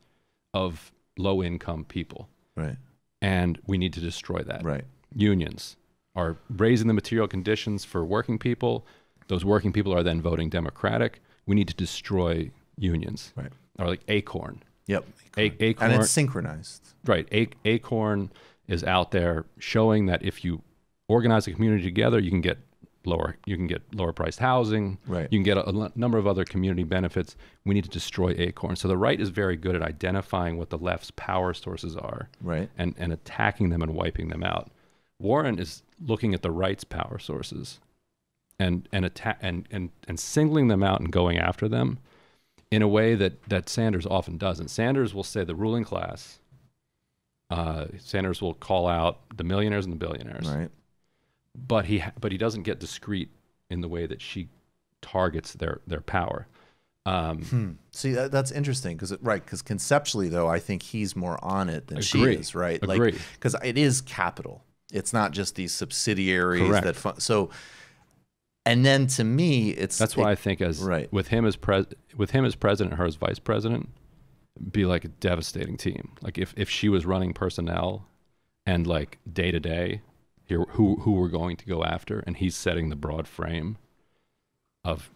J: of low-income people.
D: Right.
J: And we need to destroy that.
D: Right.
J: Unions are raising the material conditions for working people. Those working people are then voting Democratic. We need to destroy unions.
D: Right.
J: Or like Acorn.
D: Yep.
J: Acorn.
D: And it's synchronized.
J: Right. Acorn is out there showing that if you organize a community together, you can get lower priced housing.
D: Right.
J: You can get a number of other community benefits. We need to destroy Acorn. So the right is very good at identifying what the left's power sources are.
D: Right.
J: And attacking them and wiping them out. Warren is looking at the right's power sources and singling them out and going after them in a way that Sanders often doesn't. Sanders will say the ruling class. Sanders will call out the millionaires and the billionaires.
D: Right.
J: But he doesn't get discreet in the way that she targets their power.
D: See, that's interesting because conceptually though, I think he's more on it than she is. Right.
J: Agree.
D: Because it is capital. It's not just these subsidiaries.
J: Correct.
D: And then to me, that's
J: why I think with him as president, her as vice president, be like a devastating team. Like if she was running personnel and like day to day, who we're going to go after, and he's setting the broad frame of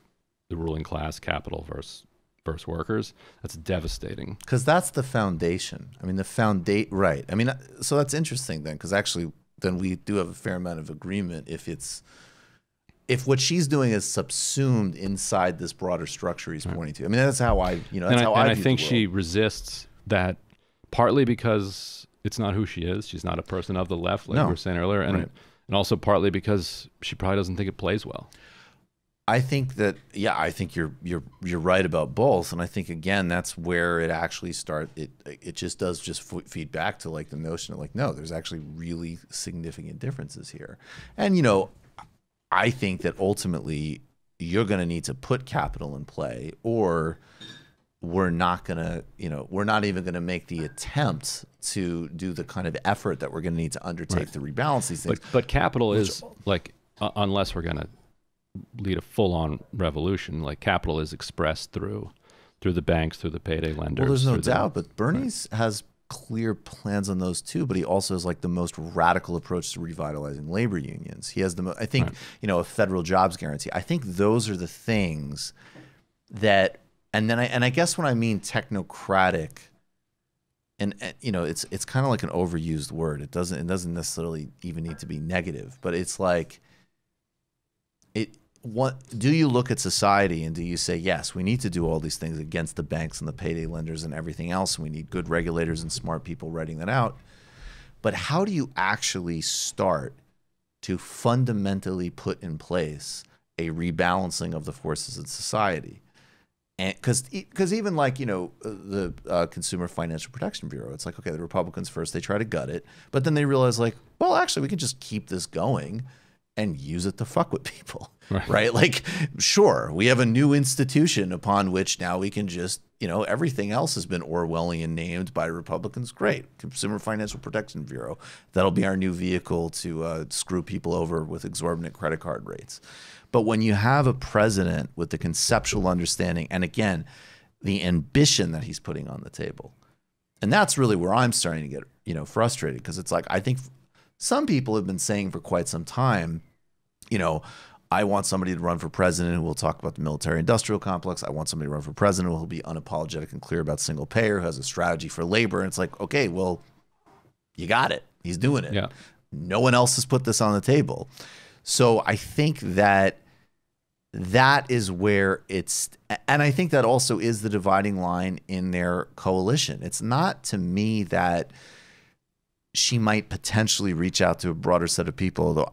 J: the ruling class, capital versus workers. That's devastating.
D: Because that's the foundation. I mean, right. I mean, so that's interesting then, because actually then we do have a fair amount of agreement if what she's doing is subsumed inside this broader structure he's pointing to. I mean, that's how I
J: think she resists that partly because it's not who she is. She's not a person of the left, like we were saying earlier, and also partly because she probably doesn't think it plays well.
D: I think that I think you're right about both, and I think again that's where it actually it just does feed back to like the notion of like no, there's actually really significant differences here, and I think that ultimately you're going to need to put capital in play, or we're not even going to make the attempt to do the kind of effort that we're going to need to undertake to rebalance these things.
J: But capital is like unless we're going to lead a full-on revolution, like capital is expressed through through the banks, through the payday lenders.
D: Well, there's no
J: through
D: doubt, but Bernie's has clear plans on those too, but he also has like the most radical approach to revitalizing labor unions. He has the I think, you know, a federal jobs guarantee. I think those are the things that, and I guess when I mean technocratic, and you know, it's kind of like an overused word. It doesn't necessarily even need to be negative, but it's like, what do you look at society and do you say, yes, we need to do all these things against the banks and the payday lenders and everything else, and we need good regulators and smart people writing that out, but how do you actually start to fundamentally put in place a rebalancing of the forces in society? And because even like, you know, the Consumer Financial Protection Bureau, it's like, okay, the Republicans first, they try to gut it, but then they realize like, well, actually we can just keep this going and use it to fuck with people, right? Like, sure, we have a new institution upon which now we can just, you know, everything else has been Orwellian named by Republicans. Great. Consumer Financial Protection Bureau. That'll be our new vehicle to screw people over with exorbitant credit card rates. But when you have a president with the conceptual understanding, and again, the ambition that he's putting on the table, and that's really where I'm starting to get, you know, frustrated, because it's like, I think some people have been saying for quite some time, you know, I want somebody to run for president who will talk about the military-industrial complex. I want somebody to run for president who will be unapologetic and clear about single payer, who has a strategy for labor. And it's like, okay, well, you got it. He's doing it.
J: Yeah.
D: No one else has put this on the table. So I think that that is where it's, and I think that also is the dividing line in their coalition. It's not to me that she might potentially reach out to a broader set of people, although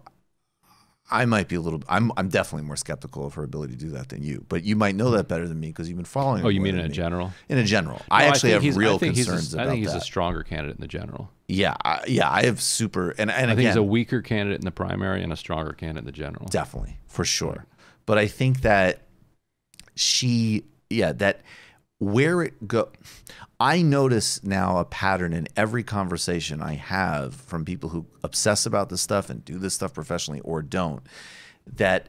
D: I might be a little, I'm definitely more skeptical of her ability to do that than you, but you might know that better than me because you've been following her.
J: Oh, you mean in a general?
D: In a general. I actually have real concerns about that.
J: I think he's a stronger candidate in the general.
D: Yeah. I have super, and
J: I think he's a weaker candidate in the primary and a stronger candidate in the general.
D: Definitely, for sure. But I think that that where it go, I notice now a pattern in every conversation I have from people who obsess about this stuff and do this stuff professionally or don't, that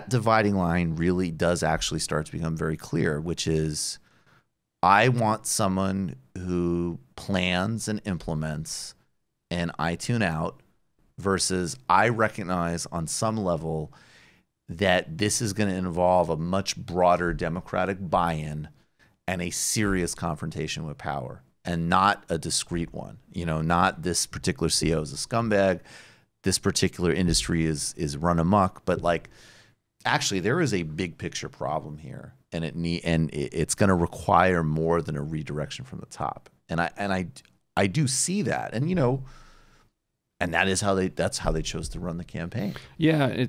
D: dividing line really does actually start to become very clear, which is, I want someone who plans and implements and I tune out, versus I recognize on some level that this is going to involve a much broader democratic buy-in and a serious confrontation with power, and not a discrete one. You know, not this particular CEO is a scumbag, this particular industry is run amok, but like, actually there is a big picture problem here, and it's going to require more than a redirection from the top. And I do see that, and you know, and that's how they chose to run the campaign.
J: Yeah,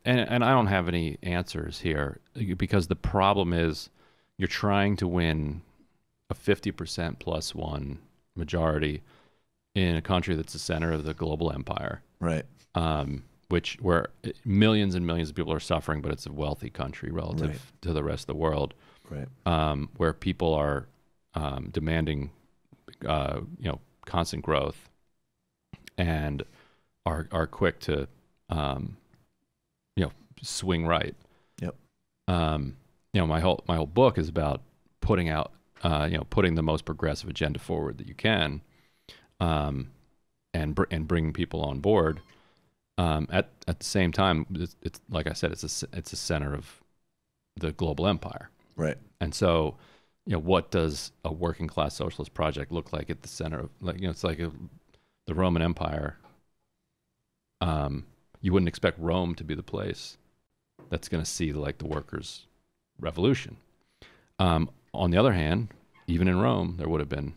J: and I don't have any answers here, because the problem is you're trying to win a 50% plus one majority in a country that's the center of the global empire,
D: right?
J: Where millions and millions of people are suffering, but it's a wealthy country relative to the rest of the world,
D: right?
J: Where people are demanding, you know, constant growth, and are quick to, you know, swing right.
D: Yep.
J: You know, my whole book is about putting out, you know, putting the most progressive agenda forward that you can, and bringing people on board. At the same time, it's like I said, it's a center of the global empire,
D: right?
J: And so, you know, what does a working class socialist project look like at the center of, like, you know, it's like the Roman Empire. You wouldn't expect Rome to be the place that's going to see like the workers' revolution. On the other hand, even in Rome, there would have been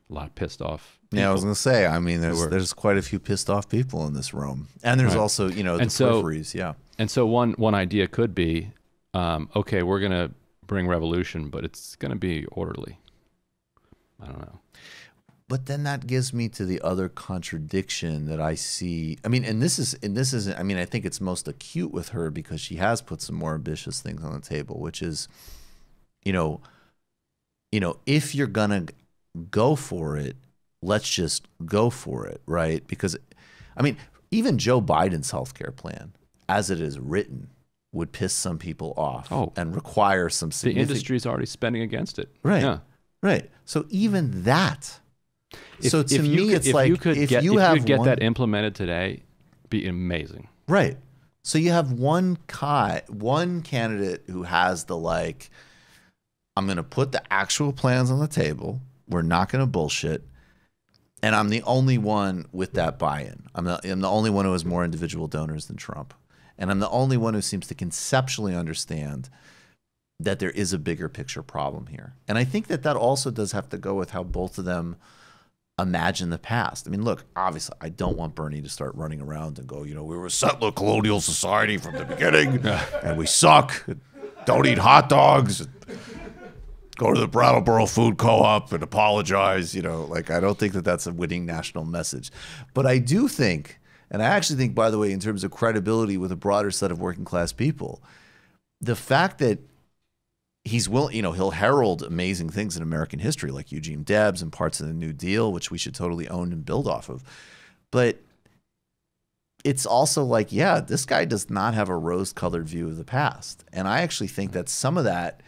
J: a lot of pissed off people.
D: Yeah, I was going to say, I mean, there's quite a few pissed off people in this Rome. And there's also, you know, the peripheries, yeah.
J: And so one idea could be, okay, we're going to bring revolution, but it's going to be orderly. I don't know.
D: But then that gives me to the other contradiction that I see. I mean, and this isn't, I mean, I think it's most acute with her because she has put some more ambitious things on the table, which is, you know, if you're going to go for it, let's just go for it, right? Because, I mean, even Joe Biden's healthcare plan, as it is written, would piss some people off and require some significant...
J: The industry's already spending against it.
D: Right.
J: Yeah.
D: Right. So even that... So to
J: if
D: me, it's like, if you
J: get that implemented today, be amazing.
D: Right. So you have one candidate who has the like, I'm going to put the actual plans on the table. We're not going to bullshit. And I'm the only one with that buy-in. I'm the only one who has more individual donors than Trump. And I'm the only one who seems to conceptually understand that there is a bigger picture problem here. And I think that also does have to go with how both of them imagine the past. I mean, look, obviously, I don't want Bernie to start running around and go, we were a settler colonial society from the beginning, and we suck. Don't eat hot dogs. Go to the Brattleboro Food Co-op and apologize. Like, I don't think that that's a winning national message. But I do think, and I actually think, by the way, in terms of credibility with a broader set of working class people, the fact that he's willing, he'll herald amazing things in American history, like Eugene Debs and parts of the New Deal, which we should totally own and build off of. But it's also like, yeah, this guy does not have a rose-colored view of the past. And I actually think that some of that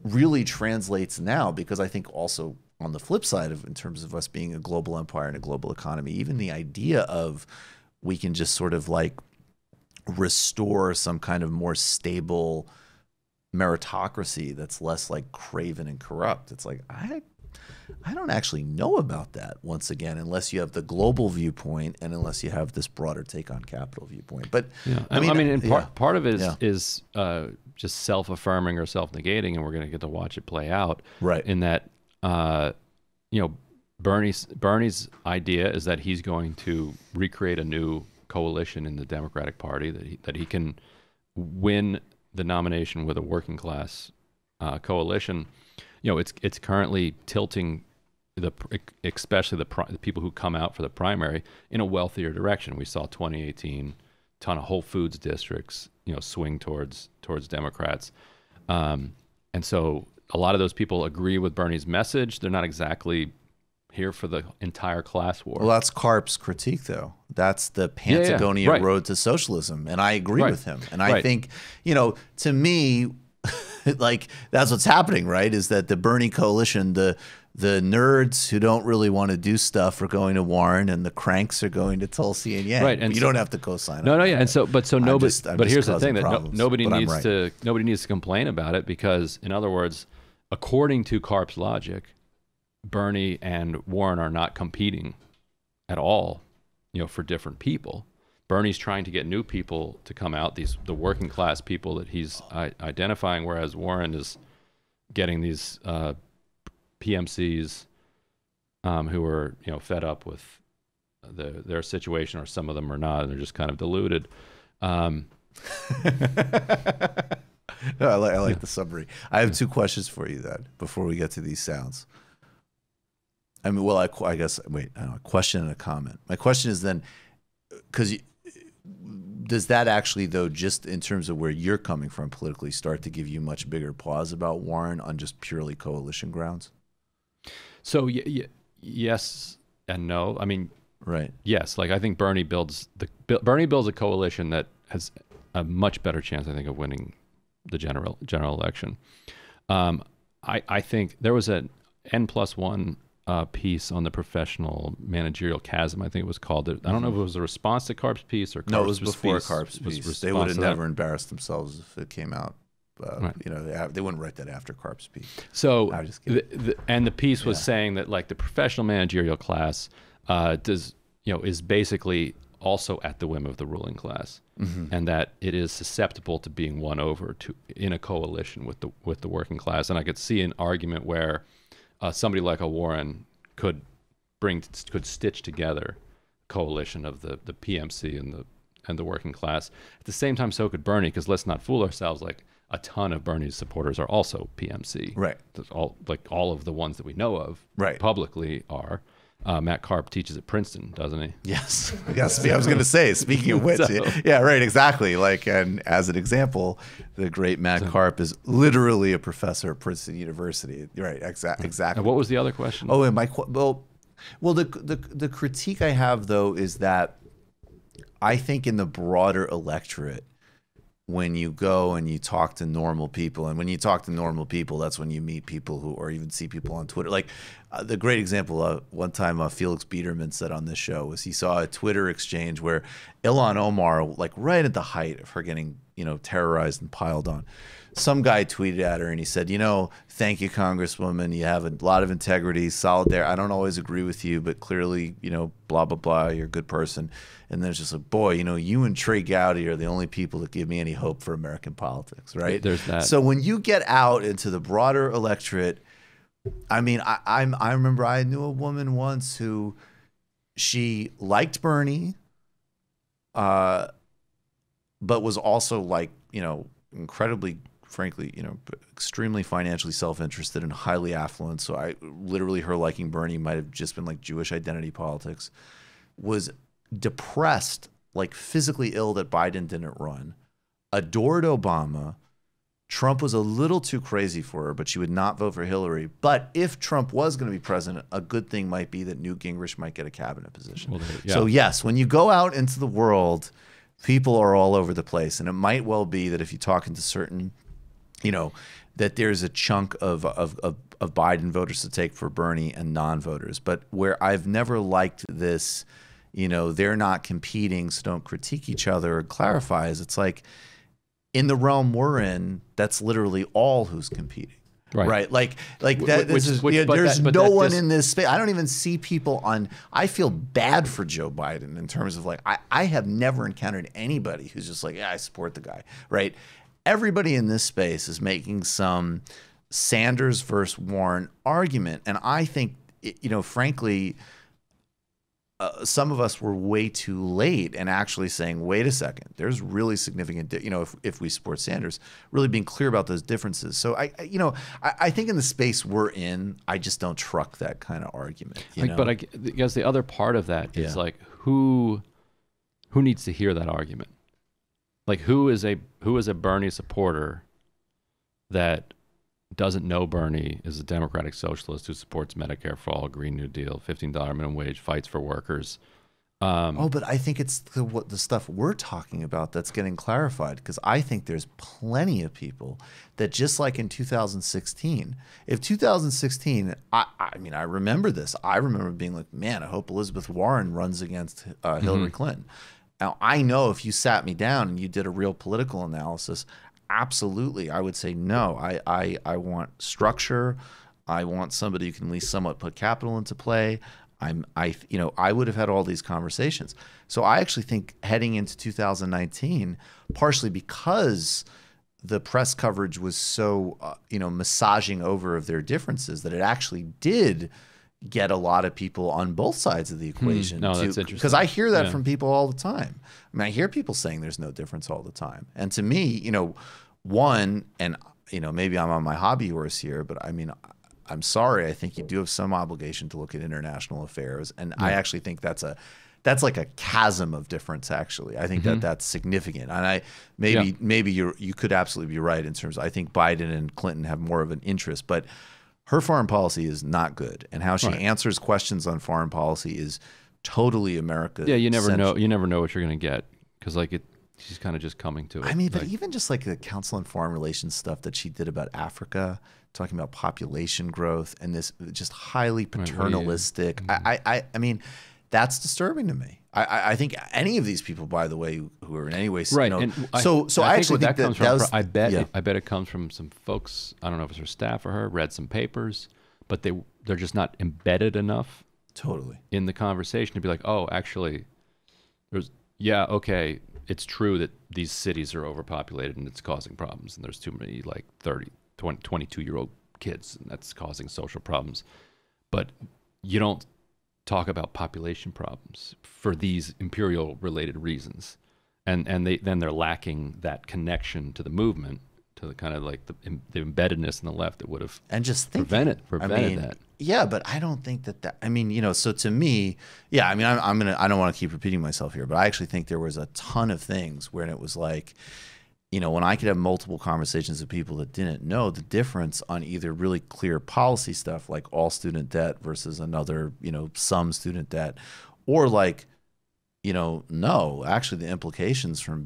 D: really translates now, because I think also on the flip side in terms of us being a global empire and a global economy, even the idea of we can just sort of like restore some kind of more stable meritocracy that's less like craven and corrupt. It's like, I don't actually know about that, once again, unless you have the global viewpoint and unless you have this broader take on capital viewpoint. But
J: I mean, part of it is just self-affirming or self-negating, and we're going to get to watch it play out. Right. In that, Bernie's idea is that he's going to recreate a new coalition in the Democratic Party, that he can win the nomination with a working class coalition. It's currently tilting especially the people who come out for the primary in a wealthier direction. We saw 2018 ton of Whole Foods districts swing towards Democrats, and so a lot of those people agree with Bernie's message. They're not exactly here for the entire class war.
D: Well, that's Karp's critique, though. That's the Patagonia road to socialism, and I agree with him. And I think, to me, like, that's what's happening, right? Is that the Bernie coalition, the nerds who don't really want to do stuff are going to Warren, and the cranks are going to Tulsi and Yang. Right, and you don't have to co-sign.
J: No, yeah, and so nobody. But here's the thing: that nobody needs to complain about it, because, in other words, according to Karp's logic, Bernie and Warren are not competing at all, for different people. Bernie's trying to get new people to come out, the working class people that he's identifying, whereas Warren is getting these PMCs who are fed up with their situation, or some of them are not, and they're just kind of deluded.
D: No, I like the summary. I have two questions for you then before we get to these sounds. I mean, well, I guess, wait, I don't know, a question and a comment. My question is then, because does that actually, though, just in terms of where you're coming from politically, start to give you much bigger pause about Warren on just purely coalition grounds?
J: So yes and no. I mean, yes. Like, I think Bernie builds a coalition that has a much better chance, I think, of winning the general election. I think there was an N+1 piece on the professional managerial chasm, I think it was called. I don't know if it was a response to Karp's piece or Karp's
D: No, it was before Karp's piece. They would have never embarrassed themselves if it came out. They wouldn't write that after Karp's piece.
J: So, the piece was saying that, like, the professional managerial class is basically also at the whim of the ruling class, and that it is susceptible to being won over in a coalition with the working class. And I could see an argument where somebody like a Warren could stitch together a coalition of the PMC and the working class. At the same time, so could Bernie, because let's not fool ourselves. Like, a ton of Bernie's supporters are also PMC. Right. All of the ones that we know of publicly are. Matt Karp teaches at Princeton, doesn't he?
D: Yes. Yes. I was going to say, speaking of which, yeah, right, exactly. Like, and as an example, the great Matt Karp is literally a professor at Princeton University. Right. Exactly.
J: And what was the other question?
D: Oh, and the critique I have, though, is that I think in the broader electorate, when you go and you talk to normal people, and when you talk to normal people, that's when you meet people who, or even see people on Twitter. Like the great example, one time Felix Biederman said on this show was he saw a Twitter exchange where Ilhan Omar, like right at the height of her getting, terrorized and piled on, some guy tweeted at her and he said, thank you, Congresswoman. You have a lot of integrity, solid there. I don't always agree with you, but clearly, blah, blah, blah, you're a good person. And there's just like, boy, you and Trey Gowdy are the only people that give me any hope for American politics, right?
J: There's that.
D: So when you get out into the broader electorate, I mean, I remember I knew a woman once who she liked Bernie, but was also like, incredibly, frankly, extremely financially self-interested and highly affluent. So literally her liking Bernie might have just been like Jewish identity politics, was depressed, like physically ill that Biden didn't run, adored Obama. Trump was a little too crazy for her, but she would not vote for Hillary. But if Trump was going to be president, a good thing might be that Newt Gingrich might get a cabinet position. Well, yeah. So yes, when you go out into the world, people are all over the place. And it might well be that if you talk into certain, that there's a chunk of Biden voters to take for Bernie and non-voters. But where I've never liked this, they're not competing, so don't critique each other, or clarify, is it's like, in the realm we're in, that's literally all who's competing, right? Like that. There's no one in this space. I don't even see people on. I feel bad for Joe Biden in terms of like I have never encountered anybody who's just like, yeah, I support the guy, right? Everybody in this space is making some Sanders versus Warren argument, and I think frankly. Some of us were way too late and actually saying, wait a second, there's really significant, if we support Sanders, really being clear about those differences. So I think in the space we're in, I just don't truck that kind of argument.
J: But I guess the other part of that is like, who needs to hear that argument? Like who is a Bernie supporter that doesn't know Bernie is a democratic socialist who supports Medicare for all, Green New Deal, $15 minimum wage, fights for workers.
D: But I think it's the stuff we're talking about that's getting clarified, because I think there's plenty of people that, just like in 2016, if 2016, I mean, I remember this. I remember being like, man, I hope Elizabeth Warren runs against Hillary Clinton. Now, I know if you sat me down and you did a real political analysis, absolutely, I would say no. I want structure. I want somebody who can at least somewhat put capital into play. I would have had all these conversations. So I actually think heading into 2019, partially because the press coverage was so massaging over of their differences, that it actually did get a lot of people on both sides of the equation.
J: No, that's interesting.
D: Because I hear that from people all the time. I mean, I hear people saying there's no difference all the time. And to me, one, and maybe I'm on my hobby horse here, but I mean, I'm sorry, I think you do have some obligation to look at international affairs. And I actually think that's like a chasm of difference, actually. I think that's significant. And maybe you could absolutely be right in terms of, I think Biden and Clinton have more of an interest, but her foreign policy is not good, and how she answers questions on foreign policy is totally America.
J: Yeah, you never know. You never know what you're going to get, because she's kind of just coming to it.
D: I mean, but even just like the Council on Foreign Relations stuff that she did about Africa, talking about population growth and this just highly paternalistic. I mean, that's disturbing to me. I think any of these people, by the way, who are in any way
J: And
D: so I actually think that
J: comes from, I bet it comes from some folks. I don't know if it's her staff or her read some papers, but they're just not embedded enough in the conversation to be like, oh, actually, it's true that these cities are overpopulated and it's causing problems, and there's too many like 22-year-old kids, and that's causing social problems. But you don't talk about population problems for these imperial related reasons, and they're lacking that connection to the movement, to the kind of like the embeddedness in the left that would have prevented that. Yeah, but I don't think that I mean, so to me, I mean, I don't want to keep repeating myself here, but I actually think there was a ton of things where it was like, when I could have multiple conversations with people that didn't know the difference on either really clear policy stuff like all student debt versus another, some student debt, or like,
D: no, actually the implications from,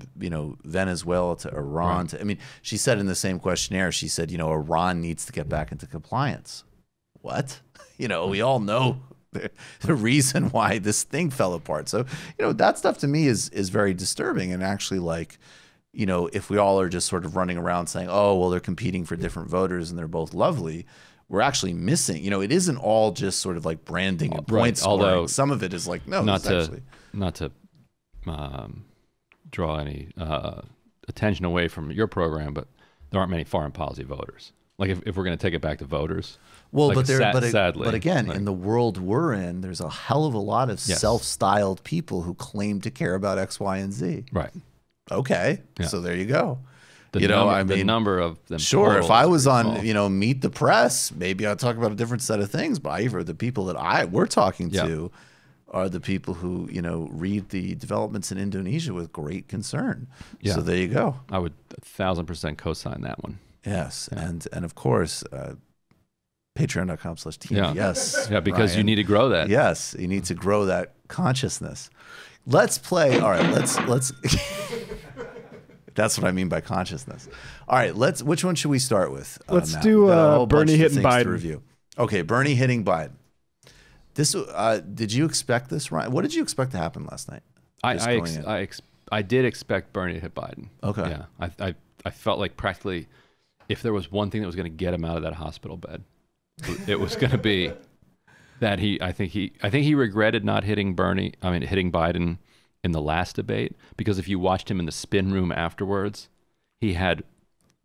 D: Venezuela to Iran to, I mean, she said in the same questionnaire, she said, Iran needs to get back into compliance. What? We all know the reason why this thing fell apart. So, that stuff to me is very disturbing. And actually, like, if we all are just sort of running around saying, oh, well, they're competing for different voters and they're both lovely, we're actually missing, it isn't all just sort of like branding and point scoring. Although some of it is like, no, not
J: to draw any attention away from your program, but there aren't many foreign policy voters. Like if we're going to take it back to voters.
D: Well,
J: like
D: sadly, but again,
J: like,
D: in the world we're in, there's a hell of a lot of self-styled people who claim to care about X, Y, and Z.
J: Right.
D: Okay. Yeah. So there you go.
J: The number of them.
D: Sure. If I was on, Meet the Press, maybe I'd talk about a different set of things. But the people that we're talking to are the people who, read the developments in Indonesia with great concern. Yeah. So there you go.
J: I would 1,000% co-sign that one.
D: Yes. Yeah. And of course, patreon.com/TMBS.
J: Yeah, because Ryan, you need to grow that.
D: Yes. You need to grow that consciousness. Let's play. All right. Let's. That's what I mean by consciousness. All right. Which one should we start with?
C: Let's do Bernie hitting Biden.
D: Review. Okay. Bernie hitting Biden. This did you expect this, Ryan? What did you expect to happen last night?
J: I did expect Bernie to hit Biden.
D: Okay.
J: Yeah. I felt like practically, if there was one thing that was going to get him out of that hospital bed, it was going to be that I think he regretted not hitting Biden in the last debate, because if you watched him in the spin room afterwards, he had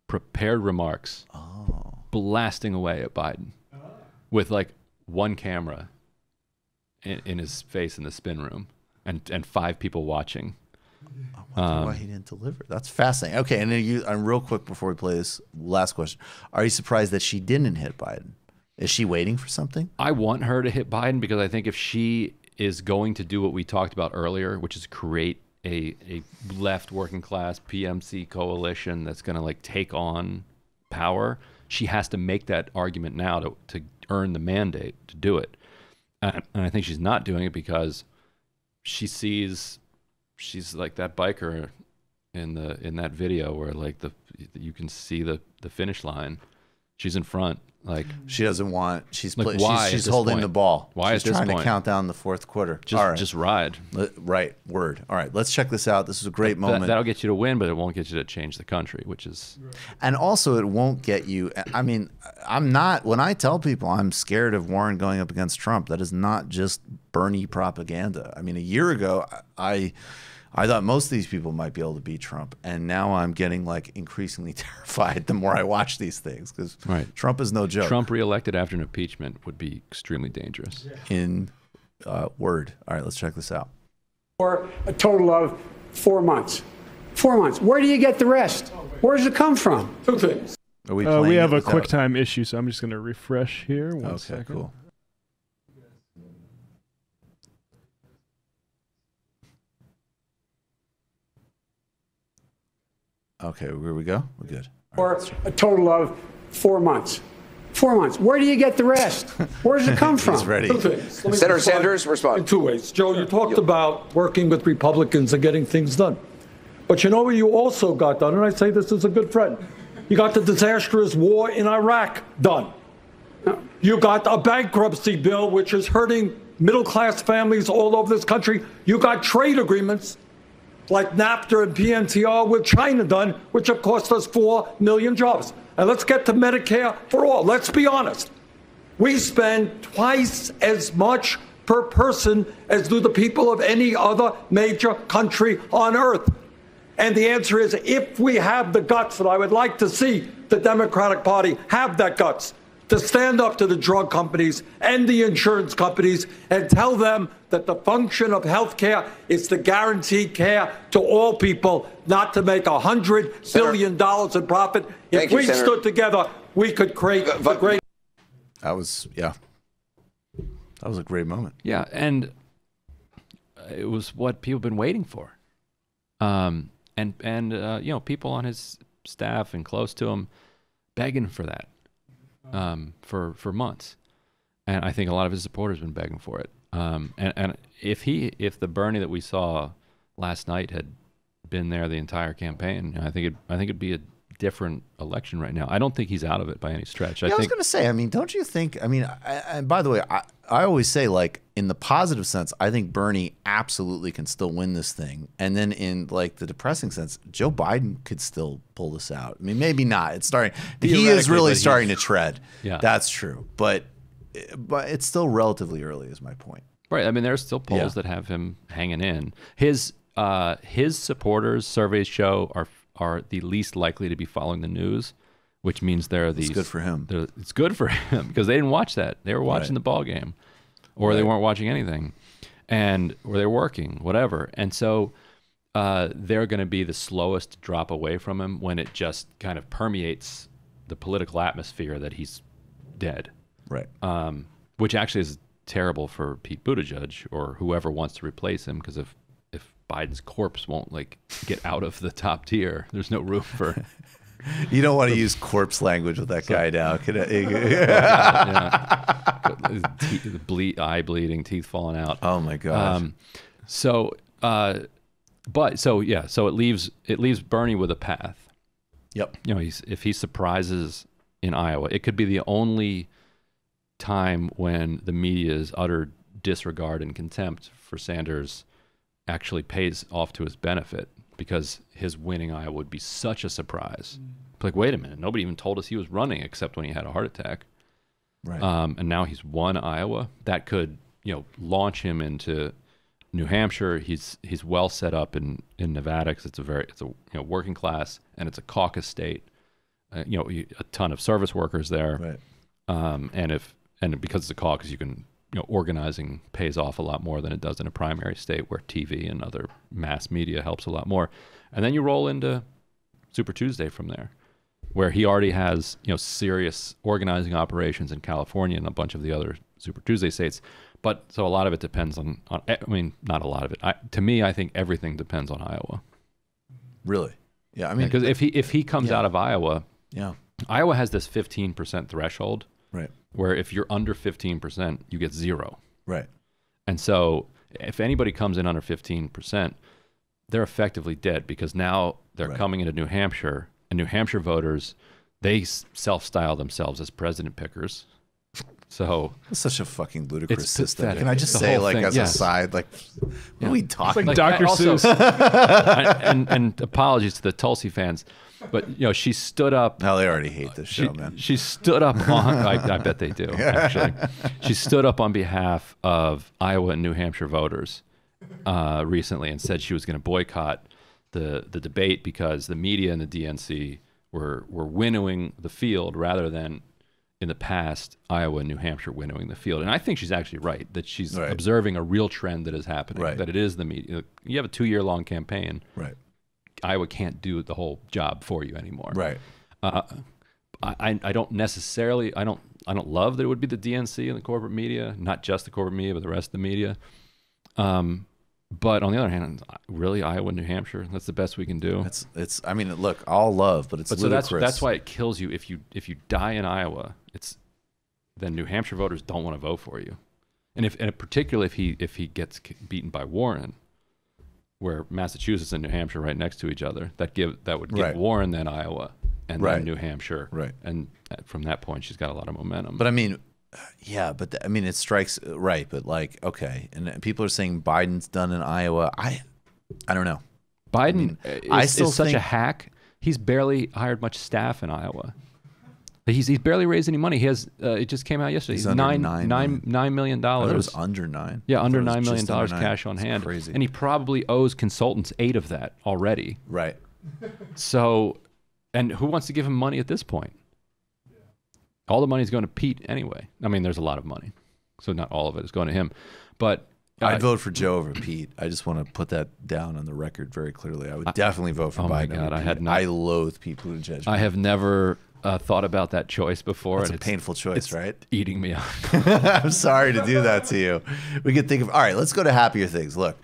J: prepared remarks blasting away at Biden with like one camera in his face in the spin room and 5 people watching.
D: I wonder why he didn't deliver. That's fascinating. Okay, and then real quick before we play this last question, are you surprised that she didn't hit Biden? Is she waiting for something?
J: I want her to hit Biden because I think if she is going to do what we talked about earlier, which is create a left working class PMC coalition that's going to like take on power, she has to make that argument now to earn the mandate to do it. And I think she's not doing it because she's like that biker in that video where like you can see the finish line. She's in front. Like
D: she doesn't want. She's
J: holding
D: the ball.
J: Why
D: she's trying to count down the fourth quarter.
J: Just ride.
D: Right. Word. All right. Let's check this out. This is a great moment.
J: That'll get you to win, but it won't get you to change the country, which is.
D: And also, it won't get you. I mean, I'm not. When I tell people I'm scared of Warren going up against Trump, that is not just Bernie propaganda. I mean, a year ago, I thought most of these people might be able to beat Trump, and now I'm getting like increasingly terrified the more I watch these things, because Trump is no joke.
J: Trump reelected after an impeachment would be extremely dangerous.
D: In word. All right, let's check this out.
A: For a total of 4 months. 4 months. Where do you get the rest? Where does it come from? 2 things.
C: We have a QuickTime issue, so I'm just going to refresh here. One second.
D: Cool. Okay, here we go. We're good.
A: For a total of 4 months. 4 months. Where do you get the rest? Where does it come from?
D: He's ready.
K: Senator Sanders, respond.
L: In 2 ways. Joe, you talked about working with Republicans and getting things done. But you know what you also got done, and I say this as a good friend. You got the disastrous war in Iraq done. You got a bankruptcy bill which is hurting middle-class families all over this country. You got trade agreements like NAFTA and PNTR with China done, which have cost us 4 million jobs. And let's get to Medicare for all. Let's be honest. We spend twice as much per person as do the people of any other major country on earth. And the answer is, if we have the guts, and I would like to see the Democratic Party have that guts, to stand up to the drug companies and the insurance companies and tell them that the function of health care is to guarantee care to all people, not to make $100 billion in profit. If we stood together, we could create the great.
D: That was a great moment.
J: Yeah, and it was what people have been waiting for. And people on his staff and close to him begging for that. For months, and I think a lot of his supporters have been begging for it. And if the Bernie that we saw last night had been there the entire campaign, I think it'd be a different election right now. I don't think he's out of it by any stretch.
D: I was going to say, I mean, don't you think, I mean, and by the way, I always say, like, in the positive sense, I think Bernie absolutely can still win this thing. And then in, like, the depressing sense, Joe Biden could still pull this out. I mean, maybe not. It's starting, he is really starting to tread.
J: Yeah.
D: That's true. But it's still relatively early is my point.
J: Right. I mean, there's still polls that have him hanging in. His supporters, surveys show, are the least likely to be following the news, which means they're these.
D: It's good for him.
J: It's good for him because they didn't watch that. They were watching the ball game, or they weren't watching anything, or they're working, whatever. And so they're going to be the slowest to drop away from him when it just kind of permeates the political atmosphere that he's dead.
D: Right.
J: Which actually is terrible for Pete Buttigieg or whoever wants to replace him, because if Biden's corpse won't get out of the top tier, there's no room for.
D: You don't want to use corpse language with that guy now.
J: Eye bleeding, teeth falling out.
D: Oh my gosh.
J: So it leaves Bernie with a path.
D: Yep.
J: You know, if he surprises in Iowa, it could be the only time when the media's utter disregard and contempt for Sanders actually pays off to his benefit, because his winning Iowa would be such a surprise. Like, wait a minute, nobody even told us he was running except when he had a heart attack.
D: Right.
J: And now he's won Iowa. That could, launch him into New Hampshire. He's well set up in Nevada, because it's a working class, and it's a caucus state. A ton of service workers there.
D: Right.
J: And because it's a caucus, you can. Organizing pays off a lot more than it does in a primary state, where TV and other mass media helps a lot more. And then you roll into Super Tuesday from there, where he already has, serious organizing operations in California and a bunch of the other Super Tuesday states. But so a lot of it depends on I mean, not a lot of it. To me, I think everything depends on Iowa.
D: Really? Yeah. I mean,
J: because if he comes out of Iowa, Iowa has this 15% threshold.
D: Right.
J: Where if you're under 15%, you get 0.
D: Right.
J: And so if anybody comes in under 15%, they're effectively dead, because now they're coming into New Hampshire, and New Hampshire voters, they self-style themselves as president pickers. So
D: it's such a fucking ludicrous system.
J: Pathetic.
D: Can I just say, as a side, what are we talking
C: about?
D: Dr.
C: Seuss.
J: and apologies to the Tulsi fans, but she stood up.
D: No, they already hate this show, man.
J: She stood up on. I bet they do. Actually, she stood up on behalf of Iowa and New Hampshire voters recently, and said she was going to boycott the debate because the media and the DNC were winnowing the field rather than, in the past, Iowa and New Hampshire winnowing the field. And I think she's actually right, that she's observing a real trend that is happening, that it is the media. You have a 2-year-long campaign.
D: Right.
J: Iowa can't do the whole job for you anymore.
D: Right.
J: I don't necessarily, I don't love that it would be the DNC and the corporate media, not just the corporate media, but the rest of the media. But on the other hand, really, Iowa, New Hampshire, that's the best we can do.
D: It's. I mean, look, all love, but it's ludicrous.
J: So that's why it kills you if you die in Iowa. Then New Hampshire voters don't want to vote for you, and particularly if he gets beaten by Warren, where Massachusetts and New Hampshire right next to each other, that would give Warren then Iowa and then New Hampshire, and from that point she's got a lot of momentum.
D: But I mean. Yeah, but it strikes right. But okay, and people are saying Biden's done in Iowa. I don't know.
J: Biden is such a hack. He's barely hired much staff in Iowa. He's barely raised any money. He has. It just came out yesterday. He's $9 million.
D: I thought it was under 9.
J: Yeah, under $9 million cash on hand.
D: Crazy.
J: And he probably owes consultants 8 of that already.
D: Right.
J: So, and who wants to give him money at this point? All the money's going to Pete anyway. I mean, there's a lot of money, so not all of it is going to him. But
D: I'd vote for Joe over Pete. I just want to put that down on the record very clearly. I would definitely vote for Biden.
J: My God,
D: I loathe Pete Buttigieg.
J: I have never thought about that choice before.
D: It's a painful choice, right?
J: Eating me up.
D: I'm sorry to do that to you. We could think of, all right, let's go to happier things. Look,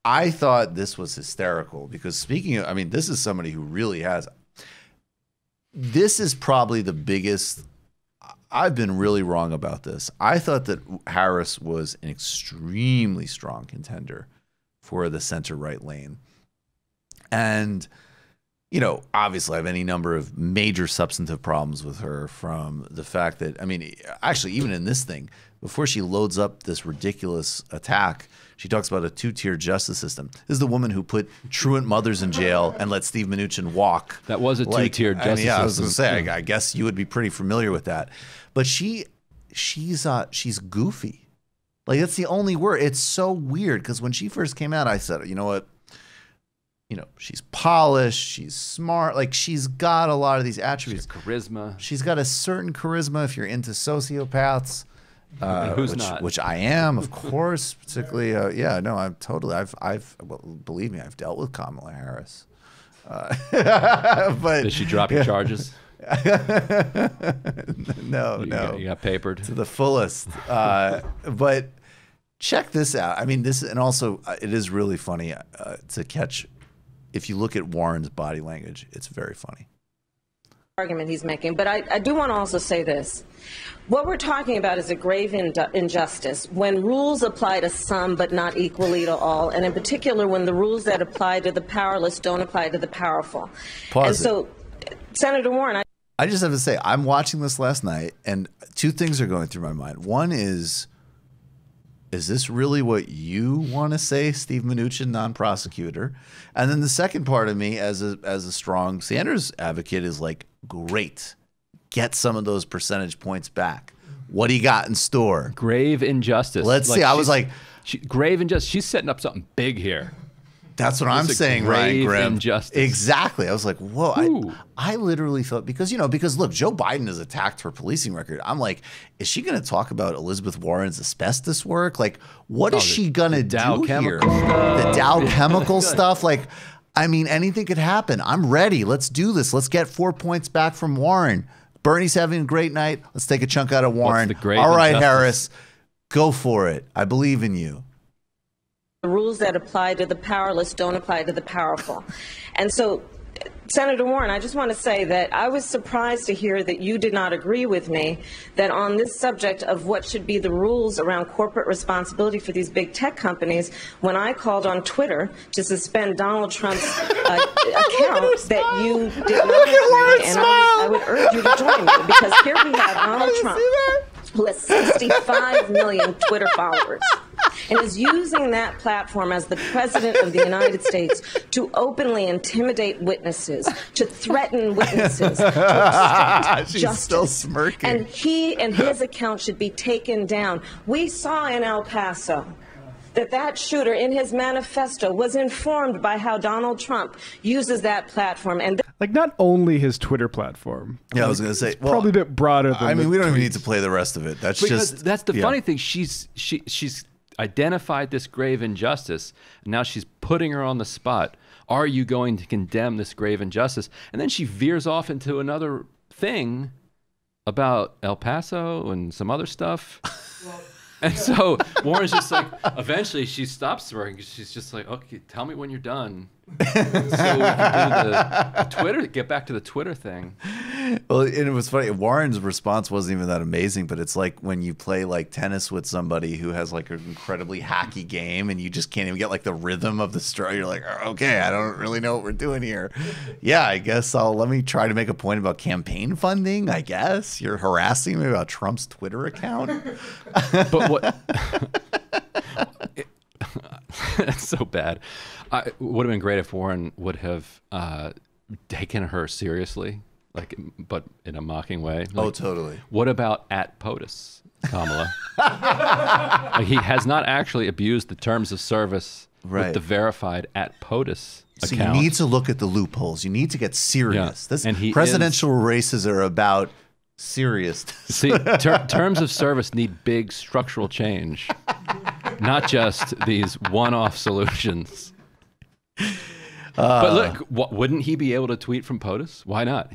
D: I thought this was hysterical because speaking of, I mean, this is somebody who really has, this is probably the biggest, I've been really wrong about this. I thought that Harris was an extremely strong contender for the center-right lane. And, you know, obviously I have any number of major substantive problems with her, from the fact that, I mean, actually, even in this thing, before she loads up this ridiculous attack, she talks about a two-tier justice system. This is the woman who put truant mothers in jail and let Steve Mnuchin walk.
J: That was a two-tier justice system.
D: Yeah, I was going to say, I guess you would be pretty familiar with that. But she's goofy. Like, that's the only word. It's so weird, because when she first came out, I said, you know what? You know, she's polished, she's smart, like she's got a lot of these attributes.
J: Charisma.
D: She's got a certain charisma if you're into sociopaths.
J: Who's not?
D: Which I am, of course, particularly. Yeah, no, I'm totally. Well, believe me, I've dealt with Kamala Harris. But
J: did she drop your charges?
D: No.
J: You got papered
D: to the fullest. But check this out. I mean, this, and also it is really funny to catch. If you look at Warren's body language, it's very funny.
M: Argument he's making, but I do want to also say this. What we're talking about is a grave injustice when rules apply to some but not equally to all, and in particular when the rules that apply to the powerless don't apply to the powerful. And so, Senator Warren,
D: I just have to say, I'm watching this last night, and two things are going through my mind. One is this really what you want to say, Steve Mnuchin, non-prosecutor? And then the second part of me, as a strong Sanders advocate, is like, great, get some of those percentage points back. What do you got in store?
J: Grave injustice.
D: Let's see. I was like,
J: grave injustice. She's setting up something big here.
D: That's what I'm saying, Ryan Grimm.
J: Injustice.
D: Exactly. I was like, whoa. I literally felt, because look, Joe Biden has attacked her policing record. I'm like, is she going to talk about Elizabeth Warren's asbestos work? Like, what is she going to do here? The Dow Chemical stuff? Like, I mean, anything could happen. I'm ready. Let's do this. Let's get 4 points back from Warren. Bernie's having a great night. Let's take a chunk out of Warren. All right, Harris, go for it. I believe in you.
M: the rules that apply to the powerless don't apply to the powerful. And so, Senator Warren, I just want to say that I was surprised to hear that you did not agree with me that on this subject of what should be the rules around corporate responsibility for these big tech companies, when I called on Twitter to suspend Donald Trump's account, that you did not agree, and I would urge you to join me, because here we have Donald Trump, who has 65 million Twitter followers, and is using that platform as the President of the United States to openly intimidate witnesses, to threaten witnesses, to obstruct
D: She's
M: justice.
D: still smirking.
M: And he and his account should be taken down. We saw in El Paso that shooter in his manifesto was informed by how Donald Trump uses that platform. And
C: like, not only his Twitter platform.
D: Yeah, I was going to say, well,
C: probably a bit broader than
D: I mean, we don't even
C: tweets.
D: need to play the rest of it. That's
J: because
D: just
J: that's the funny thing. She's identified this grave injustice, and now she's putting her on the spot. Are you going to condemn this grave injustice? And then she veers off into another thing about El Paso and some other stuff. And so Warren's just like, eventually she stops working. She's just like, okay, tell me when you're done. So we can do the Twitter, get back to the Twitter thing.
D: Well, and it was funny. Warren's response wasn't even that amazing, but it's like when you play like tennis with somebody who has like an incredibly hacky game and you just can't even get like the rhythm of the stroke. You're like, okay, I don't really know what we're doing here. Yeah, I guess let me try to make a point about campaign funding. I guess you're harassing me about Trump's Twitter account.
J: But what? It's so bad. It would have been great if Warren would have taken her seriously, but in a mocking way.
D: Oh, totally.
J: What about at POTUS, Kamala? He has not actually abused the terms of service with the verified at POTUS account.
D: You need to look at the loopholes. You need to get serious.
J: Yeah. And
D: presidential races are about serious.
J: See, terms of service need big structural change, not just these one-off solutions. But look, wouldn't he be able to tweet from POTUS? Why not?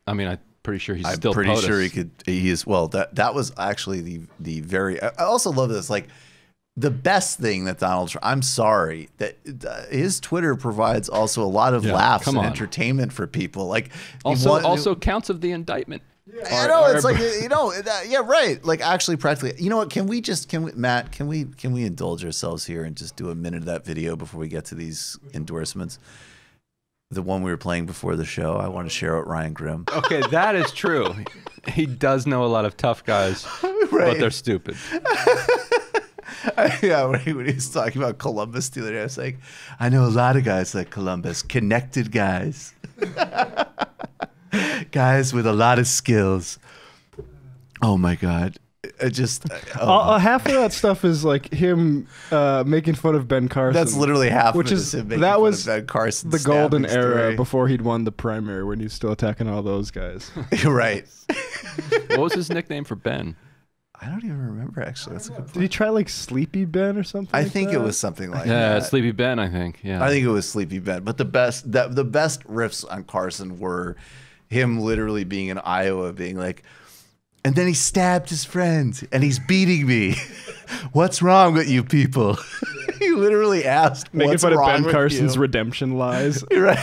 J: I'm pretty sure he's still POTUS.
D: I'm pretty sure he could. He is. Well, that was actually the very. I also love this. Like, the best thing that Donald Trump. I'm sorry that his Twitter provides also a lot of laughs and entertainment for people. Like,
J: also counts of the indictment.
D: I know, it's like, you know, yeah, right. Like, actually, practically, you know what? Matt, can we indulge ourselves here and just do a minute of that video before we get to these endorsements? The one we were playing before the show, I want to share with Ryan Grimm.
J: Okay, that is true. He does know a lot of tough guys, but they're stupid.
D: Yeah, when he was talking about Columbus the other day, I was like, I know a lot of guys like Columbus, connected guys. Guys with a lot of skills. Oh my God.
C: Half of that stuff is like him making fun of Ben Carson.
D: That's literally half
C: which
D: of it
C: is
D: him making
C: that
D: fun
C: was
D: of Ben Carson.
C: the golden era before he'd won the primary when he was still attacking all those guys.
D: You're right.
J: What was his nickname for Ben?
D: I don't even remember, actually. That's a good point.
C: Did he try like Sleepy Ben or something?
D: I think it was something like that.
J: Yeah, Sleepy Ben, I think. Yeah.
D: I think it was Sleepy Ben. But the best riffs on Carson were him literally being in Iowa, being like, and then he stabbed his friend and he's beating me. What's wrong with you people? He literally asked,
C: making
D: what's
C: fun of
D: wrong
C: Ben
D: with
C: Carson's
D: you?
C: redemption lies.
D: Right.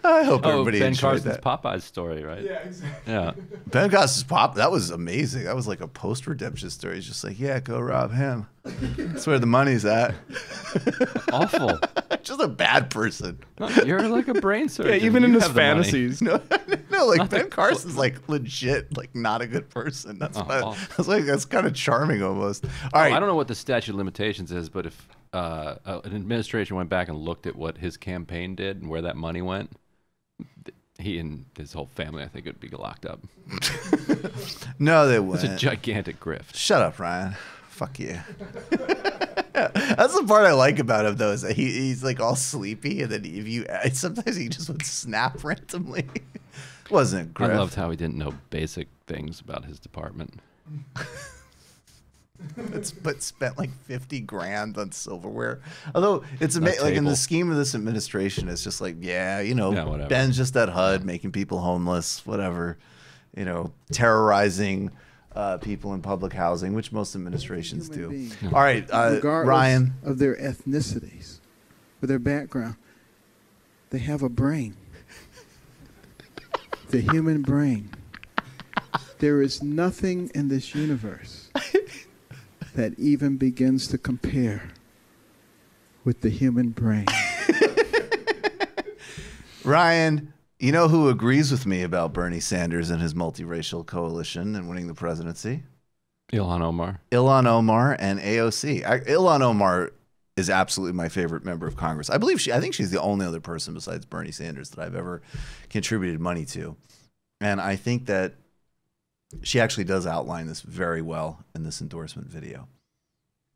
D: I hope everybody
J: Ben
D: enjoyed
J: Carson's
D: that.
J: Popeye's story, right?
C: Yeah, exactly.
J: Yeah.
D: Ben Carson's that was amazing. That was like a post-redemption story. He's just like, yeah, go rob him. That's where the money's at.
J: Awful.
D: Just a bad person.
J: No, you're like a brain surgeon.
C: Yeah, even in
J: You
C: his
J: have the money.
C: fantasies.
D: No, like
J: Not
D: Ben
J: the-
D: Carson's like legit, like not a good person. That's
J: Oh,
D: that's kind of charming almost. All right.
J: I don't know what the statute of limitations is, but if an administration went back and looked at what his campaign did and where that money went, he and his whole family, I think, would be locked up.
D: No, they
J: It's
D: wouldn't.
J: a gigantic grift.
D: Shut up, Ryan. Fuck you. That's the part I like about him, though, is that he's like all sleepy, and then sometimes he just would snap randomly. Wasn't it, Griff?
J: I loved how he didn't know basic things about his department.
D: But spent like 50 grand on silverware. Although it's amazing, like in the scheme of this administration, it's just like,
J: whatever.
D: Ben's just at HUD making people homeless, whatever, terrorizing people in public housing, which most administrations do.
N: Being.
D: All right,
N: Regardless
D: Ryan.
N: of their ethnicities or their background, they have a brain. The human brain. There is nothing in this universe that even begins to compare with the human brain.
D: Ryan, you know who agrees with me about Bernie Sanders and his multiracial coalition and winning the presidency?
J: Ilhan Omar.
D: Ilhan Omar and AOC. Ilhan Omar is absolutely my favorite member of Congress. I think she's the only other person besides Bernie Sanders that I've ever contributed money to. And I think that she actually does outline this very well in this endorsement video.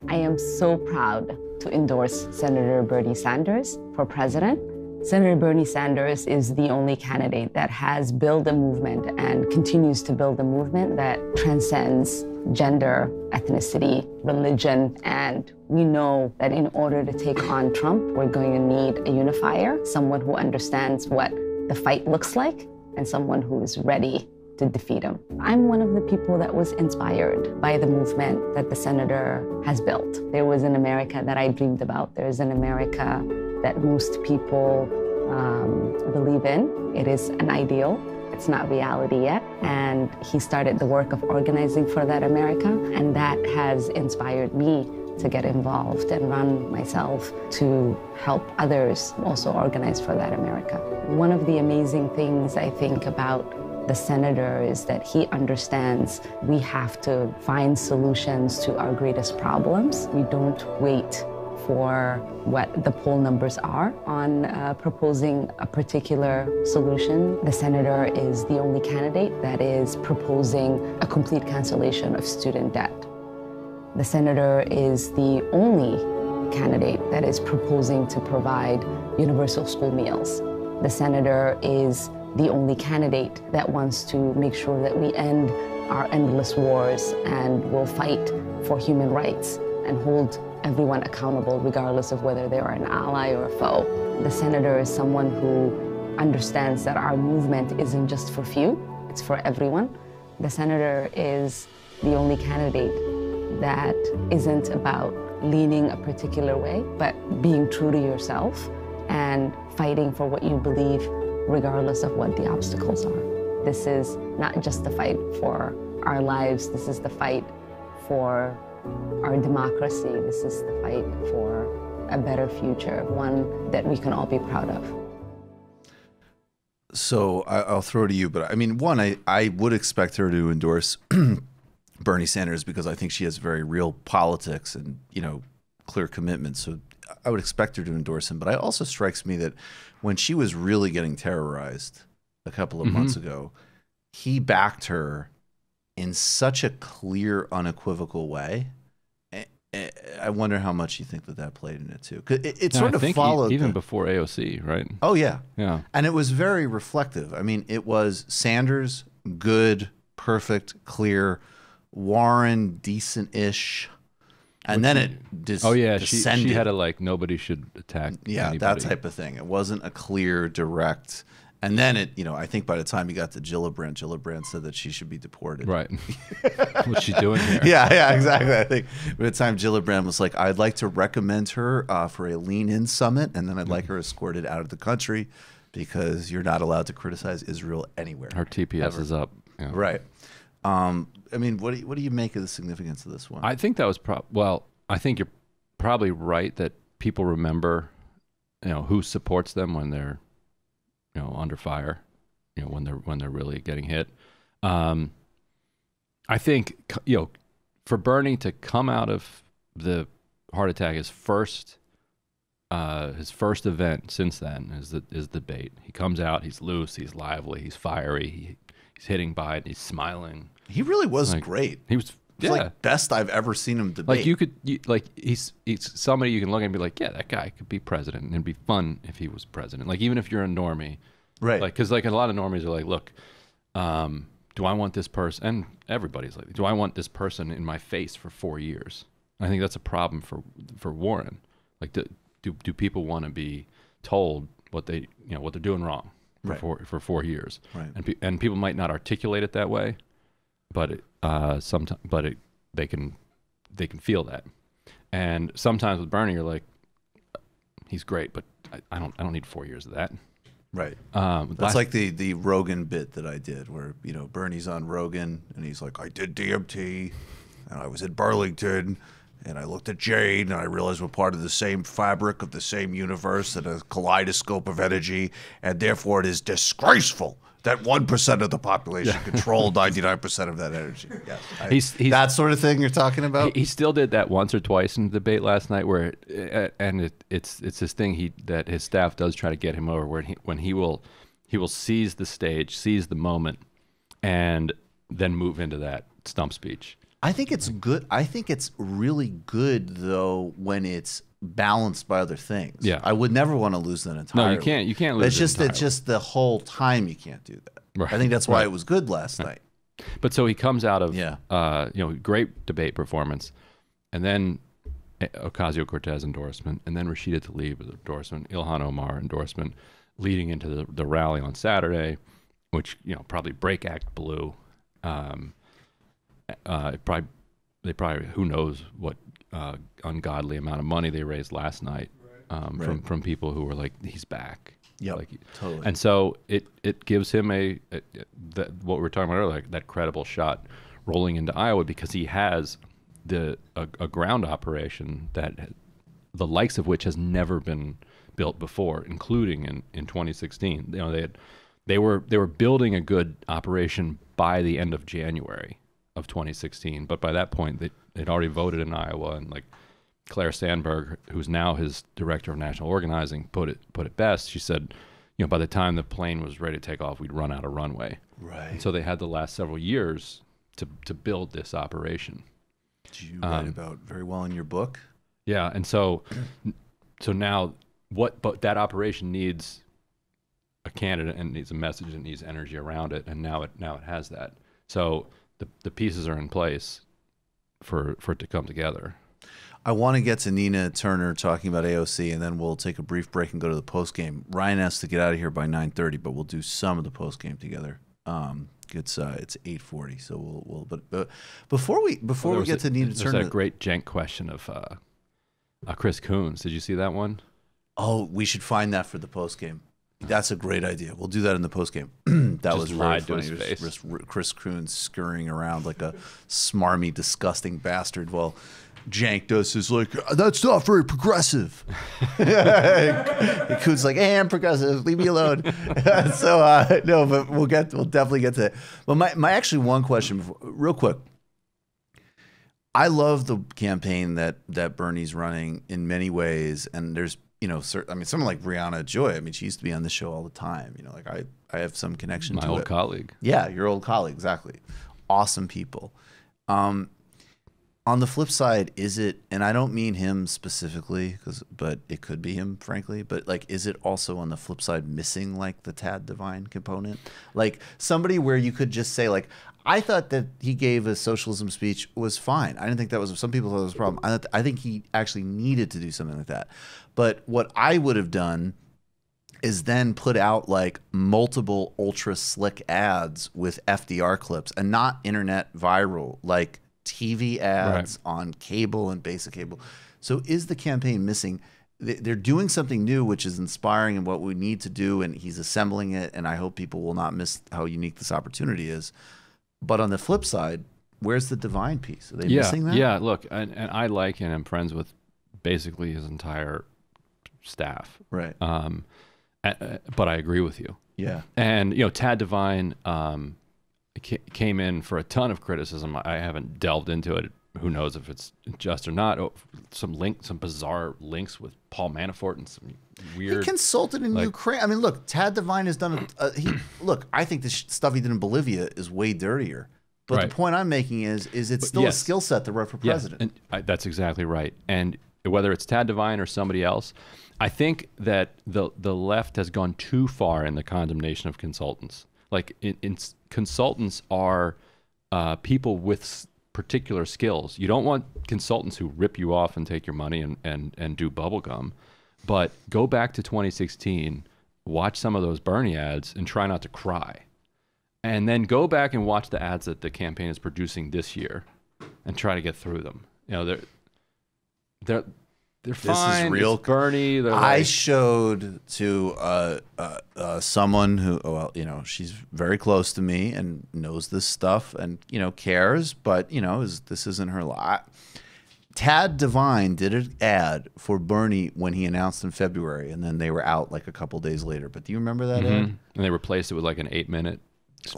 O: I am so proud to endorse Senator Bernie Sanders for president. Senator Bernie Sanders is the only candidate that has built a movement and continues to build a movement that transcends gender, ethnicity, religion, and we know that in order to take on Trump, we're going to need a unifier, someone who understands what the fight looks like, and someone who is ready to defeat him. I'm one of the people that was inspired by the movement that the senator has built. There was an America that I dreamed about. There's an America that most people believe in. It is an ideal. It's not reality yet. And he started the work of organizing for that America, and that has inspired me to get involved and run myself to help others also organize for that America. One of the amazing things I think about the senator is that he understands we have to find solutions to our greatest problems. We don't wait for what the poll numbers are on proposing a particular solution. The senator is the only candidate that is proposing a complete cancellation of student debt. The senator is the only candidate that is proposing to provide universal school meals. The senator is the only candidate that wants to make sure that we end our endless wars and will fight for human rights and hold everyone accountable regardless of whether they are an ally or a foe. The senator is someone who understands that our movement isn't just for few, it's for everyone. The senator is the only candidate that isn't about leaning a particular way, but being true to yourself and fighting for what you believe regardless of what the obstacles are. This is not just the fight for our lives, this is the fight for our democracy, this is the fight for a better future, one that we can all be proud of.
D: So I'll throw it to you, but I mean, one, I would expect her to endorse Bernie Sanders because I think she has very real politics and, you know, clear commitment. So I would expect her to endorse him. But it also strikes me that when she was really getting terrorized a couple of months ago, he backed her in such a clear, unequivocal way. I wonder how much you think that played in it too. 'Cause it sort of followed
J: even before AOC, right?
D: Oh yeah,
J: yeah.
D: And it was very reflective. I mean, it was Sanders, good, perfect, clear. Warren, decent-ish. And then it descended.
J: She had a like nobody should attack.
D: Yeah,
J: anybody.
D: that type of thing. It wasn't a clear, direct. And then it, you know, I think by the time you got to Gillibrand said that she should be deported.
J: Right. What's she doing here?
D: Yeah, exactly. I think by the time Gillibrand was like, I'd like to recommend her for a lean-in summit, and then I'd like her escorted out of the country because you're not allowed to criticize Israel anywhere.
J: Her TPS is up. Yeah.
D: Right. I mean, what do you make of the significance of this one?
J: I think that was well, I think you're probably right that people remember, you know, who supports them when they're, you know, under fire, you know, when they're really getting hit. I think, you know, for Bernie to come out of the heart attack, his first event since then is the debate. He comes out, he's loose, he's lively, he's fiery, he's hitting Biden, he's smiling.
D: He really was
J: like,
D: great.
J: He was
D: like best I've ever seen him debate.
J: Like he's somebody you can look at and be like, yeah, that guy could be president, and it'd be fun if he was president. Like even if you're a normie,
D: right?
J: Like because like a lot of normies are like, look, do I want this person? And everybody's like, do I want this person in my face for 4 years? I think that's a problem for Warren. Like, do people want to be told what they're doing wrong for 4 years?
D: Right.
J: And people might not articulate it that way, but they can feel that. And sometimes with Bernie, you're like, he's great, but I don't need 4 years of that.
D: Right. That's like the Rogan bit that I did where, you know, Bernie's on Rogan and he's like, I did DMT and I was in Burlington and I looked at Jade and I realized we're part of the same fabric of the same universe and a kaleidoscope of energy, and therefore it is disgraceful that 1% of the population control 99% of that energy. Yes, he's that sort of thing you're talking about.
J: He still did that once or twice in the debate last night, where it's this thing that his staff does try to get him over, where when he will seize the stage, seize the moment, and then move into that stump speech.
D: I think it's good. I think it's really good though when it's balanced by other things.
J: Yeah,
D: I would never want to lose that entirely.
J: No, you can't lose.
D: It's just the whole time you can't do that.
J: Right.
D: I think that's why it was good last night.
J: But so he comes out of great debate performance, and then Ocasio-Cortez endorsement, and then Rashida Tlaib endorsement, Ilhan Omar endorsement, leading into the rally on Saturday, which probably Break Act blew. They probably who knows what ungodly amount of money they raised last night from people who were like, he's back.
D: Yeah, totally.
J: And so it gives him what we were talking about earlier, like that credible shot rolling into Iowa, because he has a ground operation that the likes of which has never been built before, including in 2016. They were building a good operation by the end of January of 2016, but by that point they'd already voted in Iowa, and like Claire Sandberg, who's now his director of national organizing, put it best. She said, by the time the plane was ready to take off, we'd run out of runway.
D: Right.
J: And so they had the last several years to build this operation.
D: Did you write about very well in your book?
J: Yeah, and so now but that operation needs a candidate and needs a message and needs energy around it, and now it has that. So the pieces are in place for it to come together.
D: I want to get to Nina Turner talking about AOC, and then we'll take a brief break and go to the post game. Ryan has to get out of here by 9:30, but we'll do some of the post game together. It's 8:40, so but before we get to Nina Turner,
J: there's a great jank question of Chris Coons. Did you see that one?
D: Oh, we should find that for the post game. That's a great idea. We'll do that in the postgame. That
J: Just
D: was
J: lied
D: really
J: to
D: funny.
J: his face.
D: Chris Kroon scurrying around like a smarmy, disgusting bastard while Jank does his like, that's not very progressive. Kroon's like, hey, I'm progressive. Leave me alone. So no, but we'll definitely get to that. But my actually one question, real quick. I love the campaign that Bernie's running in many ways, and there's, you know, I mean, someone like Brianna Joy. I mean, she used to be on the show all the time. You know, like I have some connection to it.
J: My old colleague.
D: Yeah, your old colleague, exactly. Awesome people. On the flip side, is it, and I don't mean him specifically, but it could be him, frankly, but like, is it also on the flip side missing like the Tad Devine component? Like somebody where you could just say like, I thought that he gave a socialism speech was fine. I didn't think that was, some people thought it was a problem. I think he actually needed to do something like that. But what I would have done is then put out like multiple ultra slick ads with FDR clips, and not internet viral, like TV ads on cable and basic cable. So is the campaign missing? They're doing something new, which is inspiring and what we need to do, and he's assembling it, and I hope people will not miss how unique this opportunity is. But on the flip side, where's the Devine piece? Are they missing that?
J: Yeah, look, and I like and am friends with basically his entire staff.
D: Right.
J: But I agree with you.
D: Yeah.
J: And, you know, Tad Devine came in for a ton of criticism. I haven't delved into it. Who knows if it's just or not. Some bizarre links with Paul Manafort and some weird.
D: He consulted in Ukraine. I mean, look, Tad Devine has done look, I think the stuff he did in Bolivia is way dirtier. But the point I'm making is it's still a skill set to run for president.
J: And that's exactly right. And whether it's Tad Devine or somebody else, I think that the left has gone too far in the condemnation of consultants. Like, consultants are people with particular skills. You don't want consultants who rip you off and take your money and do bubblegum. But go back to 2016, watch some of those Bernie ads and try not to cry. And then go back and watch the ads that the campaign is producing this year and try to get through them. You know, they're fine.
D: This is real.
J: It's Bernie.
D: I showed to someone who, well, you know, she's very close to me and knows this stuff and, you know, cares, but, you know, this isn't her lot. Tad Devine did an ad for Bernie when he announced in February, and then they were out like a couple days later. But do you remember that ad?
J: And they replaced it with like an 8-minute.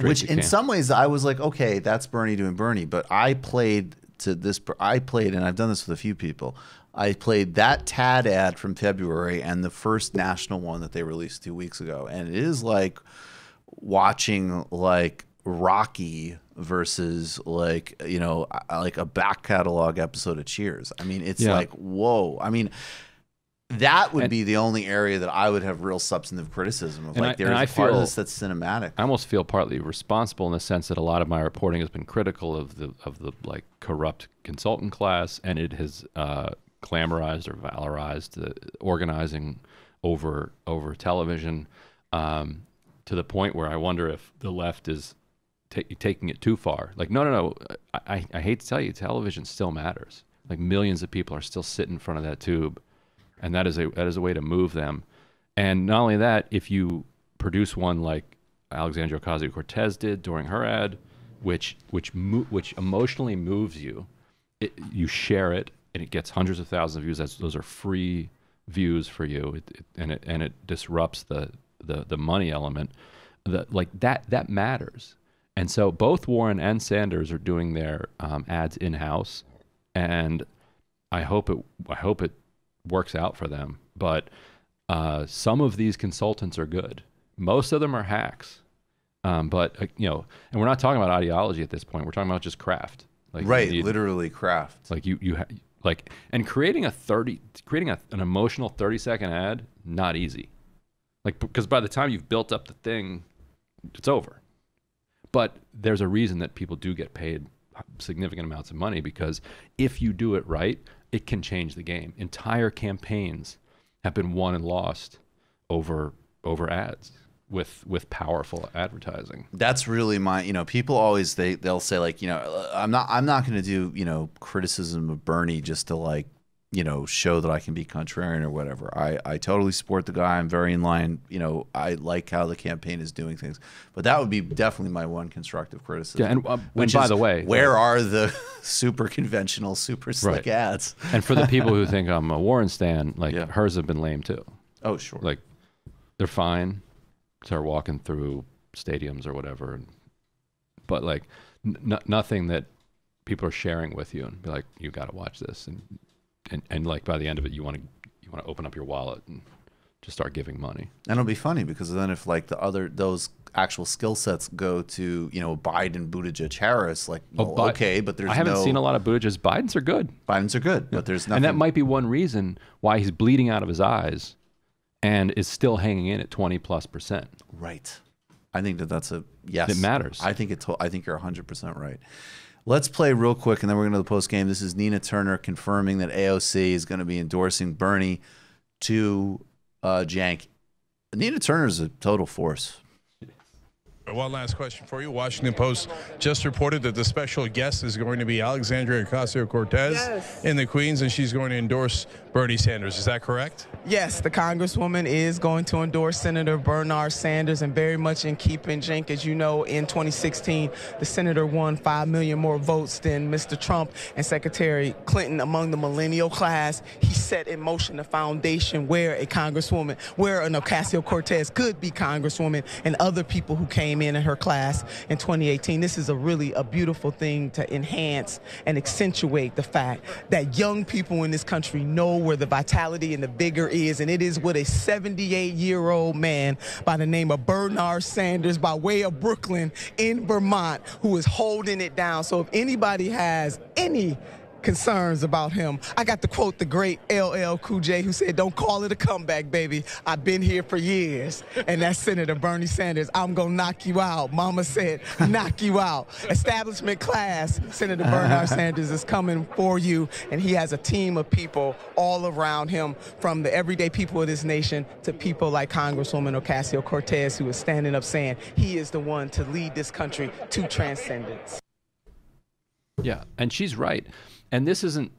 D: Which in some ways I was like, okay, that's Bernie doing Bernie. But I played, and I've done this with a few people, I played that Tad ad from February and the first national one that they released 2 weeks ago. And it is like watching like Rocky versus like, you know, like a back catalog episode of Cheers. I mean, it's like, whoa. I mean, that would be the only area that I would have real substantive criticism of. Like, there's a part of this that's cinematic.
J: I almost feel partly responsible in the sense that a lot of my reporting has been critical of the like corrupt consultant class, and it has glamorized or valorized organizing over television to the point where I wonder if the left is taking it too far. Like, no. I hate to tell you, television still matters. Like, millions of people are still sitting in front of that tube. And that is a way to move them. And not only that, if you produce one like Alexandria Ocasio-Cortez did during her ad, which emotionally moves you, you share it, and it gets hundreds of thousands of views. Those are free views for you, and it disrupts the money element. That matters. And so both Warren and Sanders are doing their ads in house, and I hope it works out for them. But some of these consultants are good. Most of them are hacks. But you know, and we're not talking about ideology at this point. We're talking about just craft. Like,
D: literally craft.
J: Like and creating an emotional 30-second ad, not easy. Like, because by the time you've built up the thing, it's over. But there's a reason that people do get paid significant amounts of money, because if you do it right, it can change the game. Entire campaigns have been won and lost over ads with powerful advertising.
D: That's really you know, people always, they'll say like, you know, I'm not going to do, you know, criticism of Bernie just to like you know, show that I can be contrarian or whatever. I totally support the guy. I'm very in line. You know, I like how the campaign is doing things. But that would be definitely my one constructive criticism.
J: Yeah, and by the way,
D: where are the super conventional, super slick ads?
J: And for the people who think I'm a Warren stan, like hers have been lame too.
D: Oh, sure.
J: Like they're fine. Start walking through stadiums or whatever, but like nothing that people are sharing with you and be like, you got to watch this, and like by the end of it, you want to open up your wallet and just start giving money.
D: And it'll be funny because then if like those actual skill sets go to, you know, Biden, Buttigieg, Harris, like, well, okay, but there's
J: I haven't seen a lot of Buttigieg. Biden's are good.
D: Biden's are good, but there's nothing.
J: And that might be one reason why he's bleeding out of his eyes and is still hanging in at 20+%.
D: Right. I think that's a yes.
J: It matters.
D: I think you're 100% right. Let's play real quick, and then we're going to the post game. This is Nina Turner confirming that AOC is going to be endorsing Bernie to Jank. Nina Turner is a total force.
P: One last question for you. Washington Post just reported that the special guest is going to be Alexandria Ocasio-Cortez in the Queens, and she's going to endorse Bernie Sanders. Is that correct?
Q: Yes, the Congresswoman is going to endorse Senator Bernard Sanders, and very much in keeping, Cenk, as you know, in 2016, the senator won 5 million more votes than Mr. Trump and Secretary Clinton among the millennial class. He set in motion a foundation where an Ocasio-Cortez could be Congresswoman, and other people who came in her class in 2018. This is a beautiful thing to enhance and accentuate the fact that young people in this country know where the vitality and the vigor is, and it is with a 78-year-old man by the name of Bernard Sanders by way of Brooklyn in Vermont who is holding it down. So if anybody has any concerns about him, I got to quote the great LL Cool J, who said, "Don't call it a comeback, baby. I've been here for years." And that's Senator Bernie Sanders. I'm going to knock you out. Mama said, knock you out. Establishment class, Senator Bernard Sanders is coming for you, and he has a team of people all around him, from the everyday people of this nation to people like Congresswoman Ocasio-Cortez, who is standing up saying he is the one to lead this country to transcendence.
J: Yeah, and she's right. And this isn't,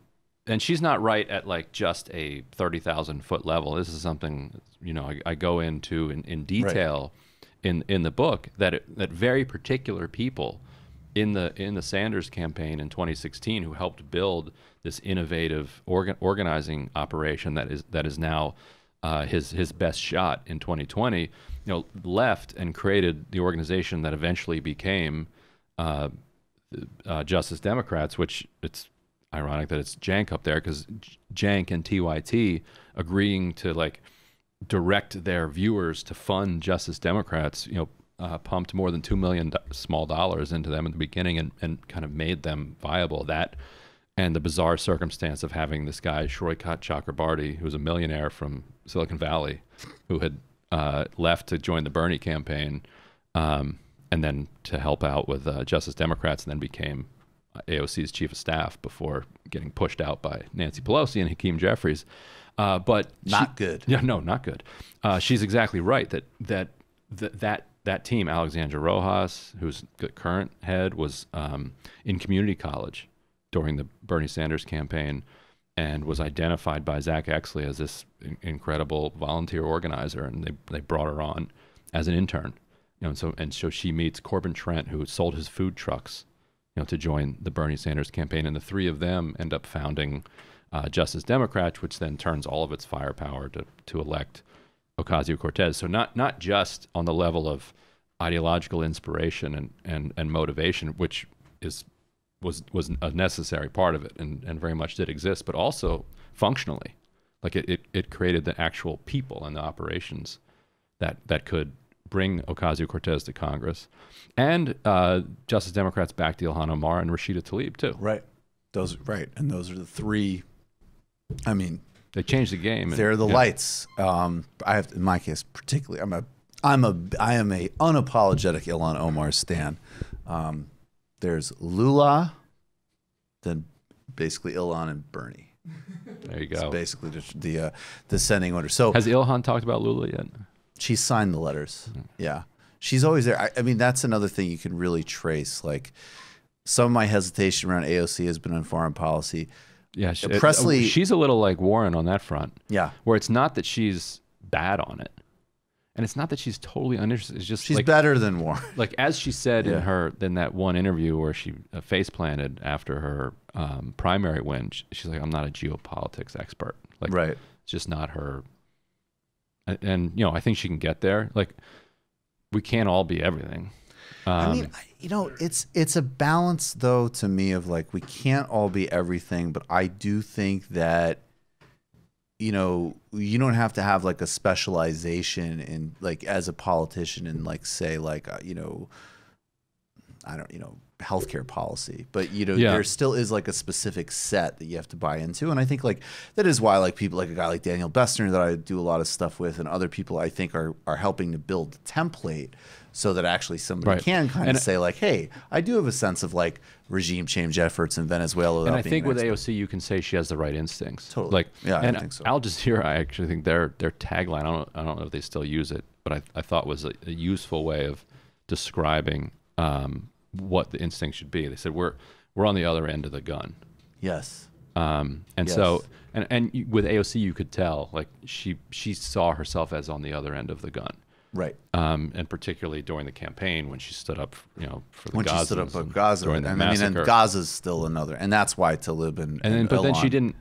J: and she's not right at like just a 30,000 foot level. This is something, you know, I go into in detail in the book, that very particular people in the Sanders campaign in 2016 who helped build this innovative organizing operation that is now his best shot in 2020, you know, left and created the organization that eventually became Justice Democrats, which it's ironic that it's Jank up there, because Jank and TYT agreeing to like direct their viewers to fund Justice Democrats, you know, pumped more than $2 million small dollars into them in the beginning and kind of made them viable. That and the bizarre circumstance of having this guy, Shroykat Chakrabarty, who's a millionaire from Silicon Valley, who had left to join the Bernie campaign, and then to help out with Justice Democrats, and then became AOC's chief of staff before getting pushed out by Nancy Pelosi and Hakeem Jeffries. But
D: not good.
J: Yeah, no, not good. She's exactly right that team, Alexandra Rojas, who's the current head, was in community college during the Bernie Sanders campaign and was identified by Zach Exley as this incredible volunteer organizer, and they brought her on as an intern. You know, and so she meets Corbin Trent, who sold his food trucks, you know, to join the Bernie Sanders campaign, and the three of them end up founding Justice Democrats, which then turns all of its firepower to elect Ocasio-Cortez. So not just on the level of ideological inspiration and motivation, which was a necessary part of it and very much did exist, but also functionally, like it created the actual people and the operations that could bring Ocasio-Cortez to Congress. And Justice Democrats backed Ilhan Omar and Rashida Tlaib too.
D: Right. And those are the three. I mean,
J: they changed the game.
D: They're the lights. I have, in my case, particularly, I am a unapologetic Ilhan Omar stan. There's Lula, then basically Ilhan and Bernie.
J: There you go.
D: It's basically the descending order. So
J: has Ilhan talked about Lula yet?
D: She signed the letters. Yeah. She's always there. I mean, that's another thing you can really trace. Like, some of my hesitation around AOC has been on foreign policy.
J: Yeah,
D: Presley.
J: She's a little like Warren on that front.
D: Yeah,
J: where it's not that she's bad on it, and it's not that she's totally uninterested. It's just
D: she's
J: like,
D: better than Warren.
J: Like as she said in that one interview where she face planted after her primary win. She's like, I'm not a geopolitics expert. Like,
D: right.
J: It's just not her. And you know, I think she can get there. Like, we can't all be everything.
D: I mean, you know, it's a balance though to me of like, we can't all be everything, but I do think that, you know, you don't have to have like a specialization in like as a politician in like say like you know, I don't, you know, healthcare policy, but you know, there still is like a specific set that you have to buy into, and I think like that is why like people like a guy like Daniel Bessner that I do a lot of stuff with, and other people I think are helping to build the template so that actually somebody can kind of say like, hey, I do have a sense of like regime change efforts in Venezuela.
J: And I think with AOC, you can say she has the right instincts.
D: Totally.
J: Like,
D: yeah,
J: and
D: I think so.
J: Al Jazeera, I actually think their tagline, I don't know if they still use it, but I thought was a useful way of describing what the instinct should be. They said we're on the other end of the gun.
D: Yes.
J: So and with AOC, you could tell like she saw herself as on the other end of the gun.
D: Right.
J: And particularly during the campaign when she stood up, you know, for the
D: when
J: Gazans
D: she stood up for Gaza,
J: during the
D: and I mean,
J: massacre.
D: and Gaza's still another, and that's why Tlaib and
J: but then she
D: Ilan-
J: didn't,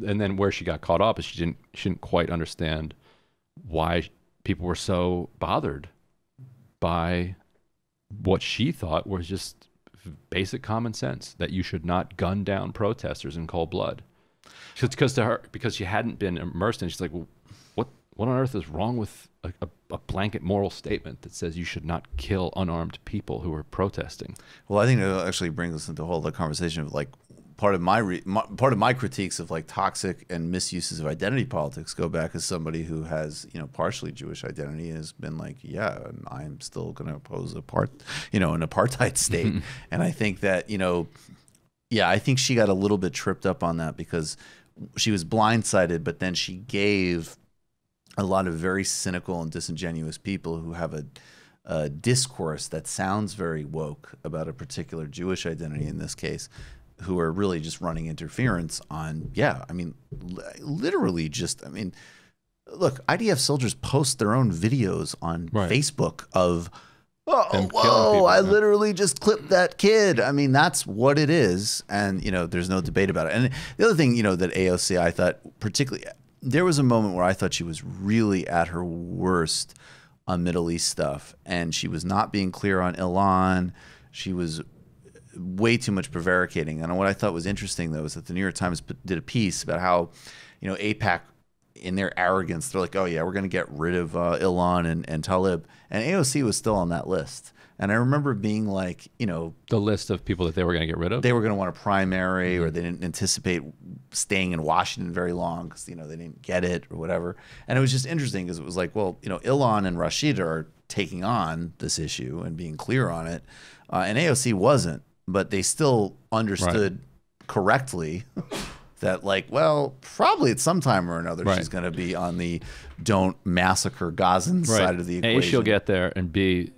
J: and then where she got caught up is she didn't quite understand why people were so bothered by what she thought was just basic common sense, that you should not gun down protesters in cold blood. Because she hadn't been immersed in it, she's like, well, what on earth is wrong with a blanket moral statement that says you should not kill unarmed people who are protesting?
D: Well, I think it actually brings us into the whole conversation of like part of my critiques of like toxic and misuses of identity politics go back as somebody who has, you know, partially Jewish identity and has been like, yeah, and I'm still going to oppose an apartheid state. And I think that, you know, yeah, I think she got a little bit tripped up on that because she was blindsided, but then she gave a lot of very cynical and disingenuous people who have a discourse that sounds very woke about a particular Jewish identity in this case, who are really just running interference on, I mean, literally just, I mean, look, IDF soldiers post their own videos on Facebook of, whoa, I literally just clipped that kid. I mean, that's what it is. And, you know, there's no debate about it. And the other thing, you know, that AOC, I thought particularly, there was a moment where I thought she was really at her worst on Middle East stuff. And she was not being clear on Ilan. She was way too much prevaricating. And what I thought was interesting, though, is that the New York Times did a piece about how, you know, AIPAC, in their arrogance, they're like, oh, yeah, we're going to get rid of Ilan and Tlaib. And AOC was still on that list. And I remember being like, you know,
J: the list of people that they were going to get rid of?
D: They were going to want a primary, or they didn't anticipate staying in Washington very long because, you know, they didn't get it or whatever. And it was just interesting because it was like, well, you know, Ilan and Rashid are taking on this issue and being clear on it. And AOC wasn't, but they still understood correctly that, like, well, probably at some time or another she's going to be on the don't massacre Gazans side of the equation.
J: A, she'll get there, and B,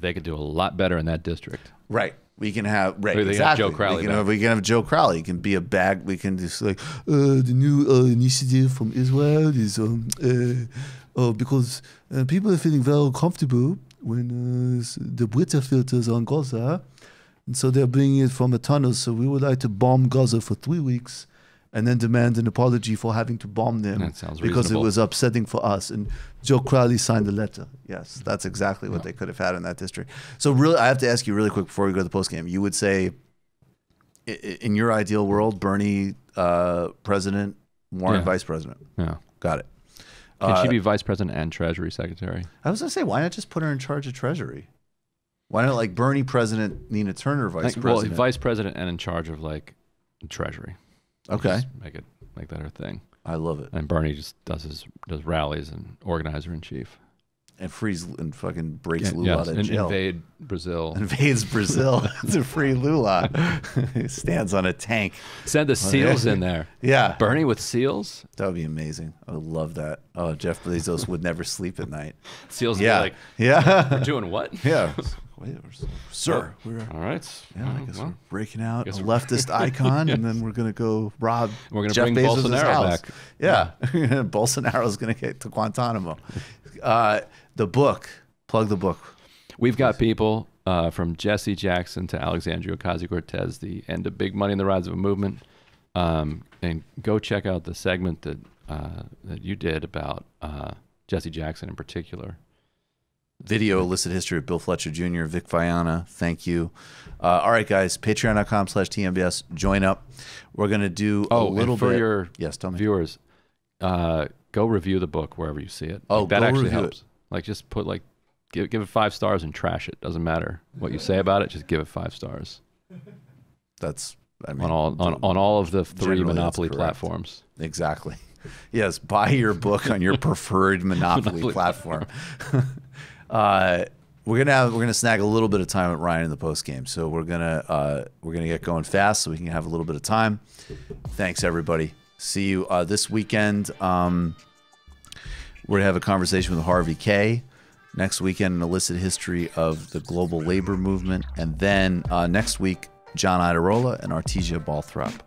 J: they could do a lot better in that district.
D: Right. We can have
J: exactly. Joe Crowley.
D: We can have Joe Crowley. He can be a bag. We can just like the new initiative from Israel is because people are feeling very comfortable when the water filters on Gaza, and so they're bringing it from a tunnel. So we would like to bomb Gaza for 3 weeks, and then demand an apology for having to bomb them because
J: reasonable.
D: it was upsetting for us. And Joe Crowley signed the letter. Yes, that's exactly what they could have had in that district. So really, I have to ask you really quick before we go to the postgame. You would say, in your ideal world, Bernie president, Warren vice president.
J: Yeah.
D: Got it.
J: Can she be vice president and Treasury secretary?
D: I was going to say, why not just put her in charge of Treasury? Why not like Bernie president, Nina Turner vice president?
J: Well, vice president and in charge of like Treasury.
D: Okay.
J: Just make that her thing.
D: I love it.
J: And Bernie just does rallies and organizer in chief.
D: And frees and fucking breaks Lula out of jail.
J: Invade Brazil.
D: Invades Brazil to free Lula. He stands on a tank.
J: Send the SEALs in there.
D: Yeah.
J: Bernie with SEALs?
D: That would be amazing. I would love that. Oh, Jeff Bezos would never sleep at night.
J: SEALs would be like,
D: yeah.
J: we're doing what?
D: Yeah. wait, sir.
J: All right.
D: Yeah, I guess we're breaking out a leftist icon, and then we're gonna go rob.
J: We're gonna
D: Jeff
J: bring
D: Bezos'
J: Bolsonaro
D: house.
J: back.
D: Yeah, Bolsonaro's gonna get to Guantanamo. The book. Plug the book.
J: We've got people from Jesse Jackson to Alexandria Ocasio-Cortez, the end of big money in the rise of a movement. And go check out the segment that you did about Jesse Jackson in particular.
D: Video illicit history of Bill Fletcher Jr., Vic Viana. Thank you. All right, guys. Patreon.com/TMBS. Join up. We're going to do a little
J: for
D: bit.
J: your
D: tell me.
J: viewers, go review the book wherever you see it.
D: Oh,
J: that
D: go
J: actually
D: review
J: helps.
D: it.
J: Like, just put give it 5 stars and trash it. Doesn't matter what you say about it. Just give it 5 stars.
D: That's
J: on all of the 3 monopoly platforms.
D: Exactly. Yes, buy your book on your preferred monopoly platform. We're gonna snag a little bit of time at Ryan in the post game, so we're gonna get going fast so we can have a little bit of time. Thanks, everybody. See you this weekend. We're gonna have a conversation with Harvey K. Next weekend, an illicit history of the global labor movement, and then next week, John Idarola and Artesia Balthrop.